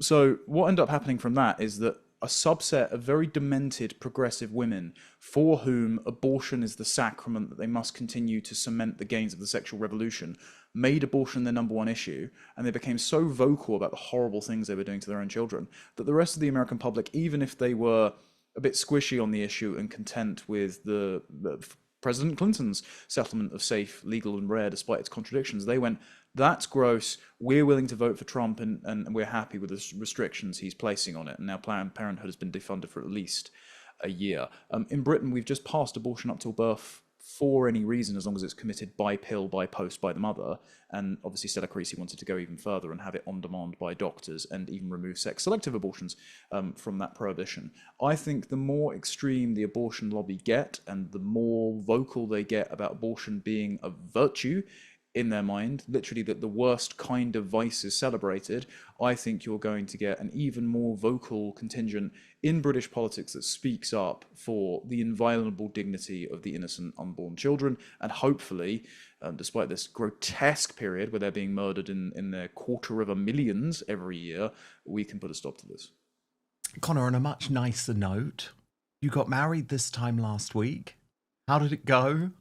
So what ended up happening from that is that a subset of very demented progressive women for whom abortion is the sacrament that they must continue to cement the gains of the sexual revolution made abortion their number one issue, and they became so vocal about the horrible things they were doing to their own children that the rest of the American public, even if they were a bit squishy on the issue and content with the President Clinton's settlement of safe, legal and rare despite its contradictions, they went, that's gross, we're willing to vote for Trump and we're happy with the restrictions he's placing on it. And now Planned Parenthood has been defunded for at least a year. In Britain, we've just passed abortion up till birth for any reason, as long as it's committed by pill, by post, by the mother. And obviously Stella Creasy wanted to go even further and have it on demand by doctors and even remove sex-selective abortions from that prohibition. I think the more extreme the abortion lobby get and the more vocal they get about abortion being a virtue in their mind, literally that the worst kind of vice is celebrated, I think you're going to get an even more vocal contingent in British politics that speaks up for the inviolable dignity of the innocent unborn children. And hopefully, despite this grotesque period where they're being murdered in their 250,000 every year, we can put a stop to this. Connor, on a much nicer note, you got married this time last week. How did it go?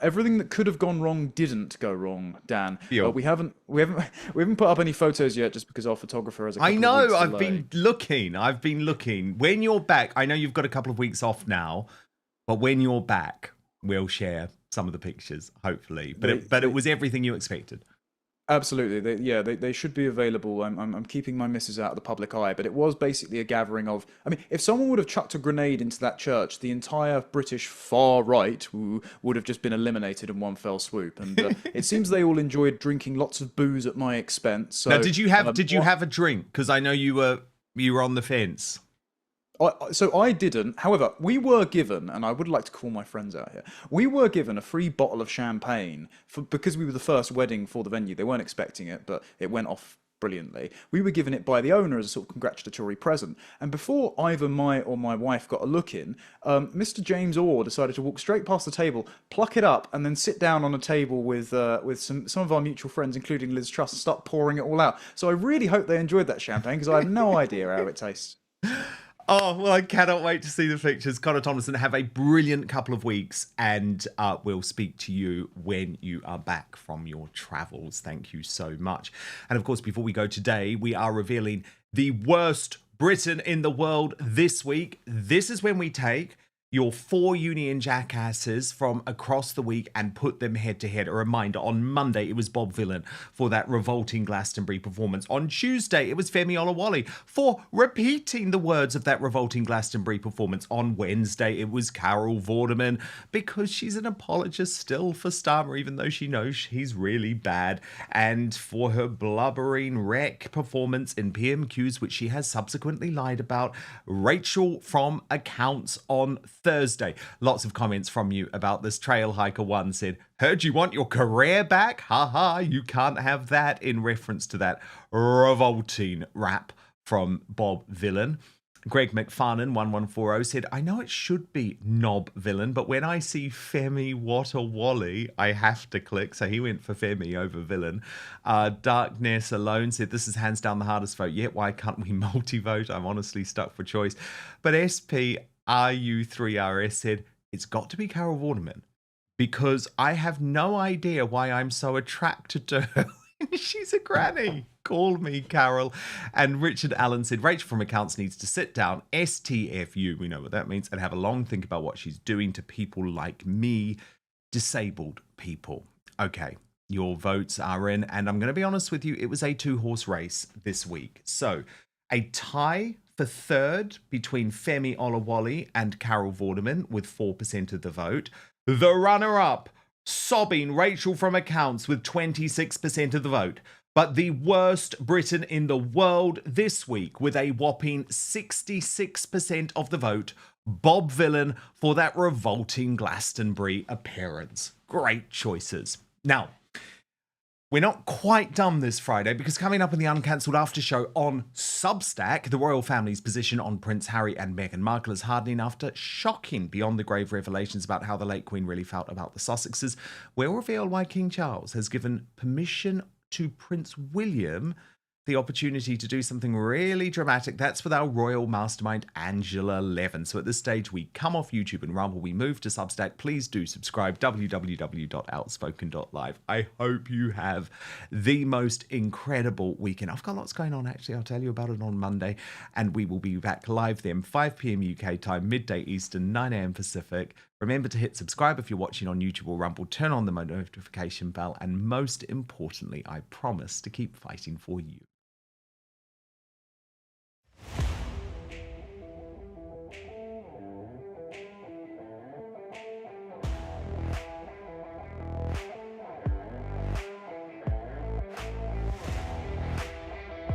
Everything that could have gone wrong didn't go wrong, Dan. We haven't put up any photos yet, just because our photographer has a couple of weeks delay. I've been looking. When you're back, I know you've got a couple of weeks off now, but when you're back, we'll share some of the pictures, hopefully. But it was everything you expected. Absolutely, they should be available. I'm keeping my missus out of the public eye, but it was basically a gathering of. I mean, if someone would have chucked a grenade into that church, the entire British far right would have just been eliminated in one fell swoop. And it seems they all enjoyed drinking lots of booze at my expense. So, now, did you have a drink? Because I know you were on the fence. So I didn't. However, we were given, and I would like to call my friends out here, we were given a free bottle of champagne because we were the first wedding for the venue. They weren't expecting it, but it went off brilliantly. We were given it by the owner as a sort of congratulatory present. And before either my or my wife got a look in, Mr. James Orr decided to walk straight past the table, pluck it up, and then sit down on a table with some of our mutual friends, including Liz Truss, and start pouring it all out. So I really hope they enjoyed that champagne, because I have no idea how it tastes. Oh, well, I cannot wait to see the pictures. Connor Tomlinson, have a brilliant couple of weeks, and we'll speak to you when you are back from your travels. Thank you so much. And of course, before we go today, we are revealing the worst Britain in the world this week. This is when we take your 4 union jackasses from across the week and put them head to head. A reminder, on Monday it was Bob Villan for that revolting Glastonbury performance. On Tuesday it was Femi Olawale for repeating the words of that revolting Glastonbury performance. On Wednesday it was Carol Vorderman, because she's an apologist still for Starmer, even though she knows he's really bad, and for her blubbering wreck performance in PMQs, which she has subsequently lied about, Rachel from Accounts on Thursday. Lots of comments from you about this. Trail Hiker 1 said, "Heard you want your career back? Haha, you can't have that," in reference to that revolting rap from Bob Villan. Greg McFarnan 1140 said, "I know it should be Knob Villain, but when I see Femi Watawally, I have to click." So he went for Femi over Villain. Darkness Alone said, "This is hands down the hardest vote yet. Why can't we multi-vote? I'm honestly stuck for choice." But SPRU3RS said, "It's got to be Carol Vorderman, because I have no idea why I'm so attracted to her. She's a granny. Call me Carol." And Richard Allen said, "Rachel from Accounts needs to sit down, STFU," we know what that means, "and have a long think about what she's doing to people like me, disabled people." Okay, your votes are in, and I'm going to be honest with you, it was a 2-horse race this week. So a tie for third between Femi Olawale and Carol Vorderman with 4% of the vote. The runner-up, sobbing Rachel from Accounts with 26% of the vote. But the worst Britain in the world this week with a whopping 66% of the vote, Bob Villan for that revolting Glastonbury appearance. Great choices. Now, we're not quite done this Friday, because coming up in the uncancelled after show on Substack, the royal family's position on Prince Harry and Meghan Markle is hardening after shocking beyond the grave revelations about how the late Queen really felt about the Sussexes. We'll reveal why King Charles has given permission to Prince William the opportunity to do something really dramatic. That's with our royal mastermind, Angela Levin. So at this stage, we come off YouTube and Rumble. We move to Substack. Please do subscribe, www.outspoken.live. I hope you have the most incredible weekend. I've got lots going on, actually. I'll tell you about it on Monday. And we will be back live then, 5 p.m. UK time, midday Eastern, 9 a.m. Pacific. Remember to hit subscribe if you're watching on YouTube or Rumble. Turn on the notification bell. And most importantly, I promise to keep fighting for you.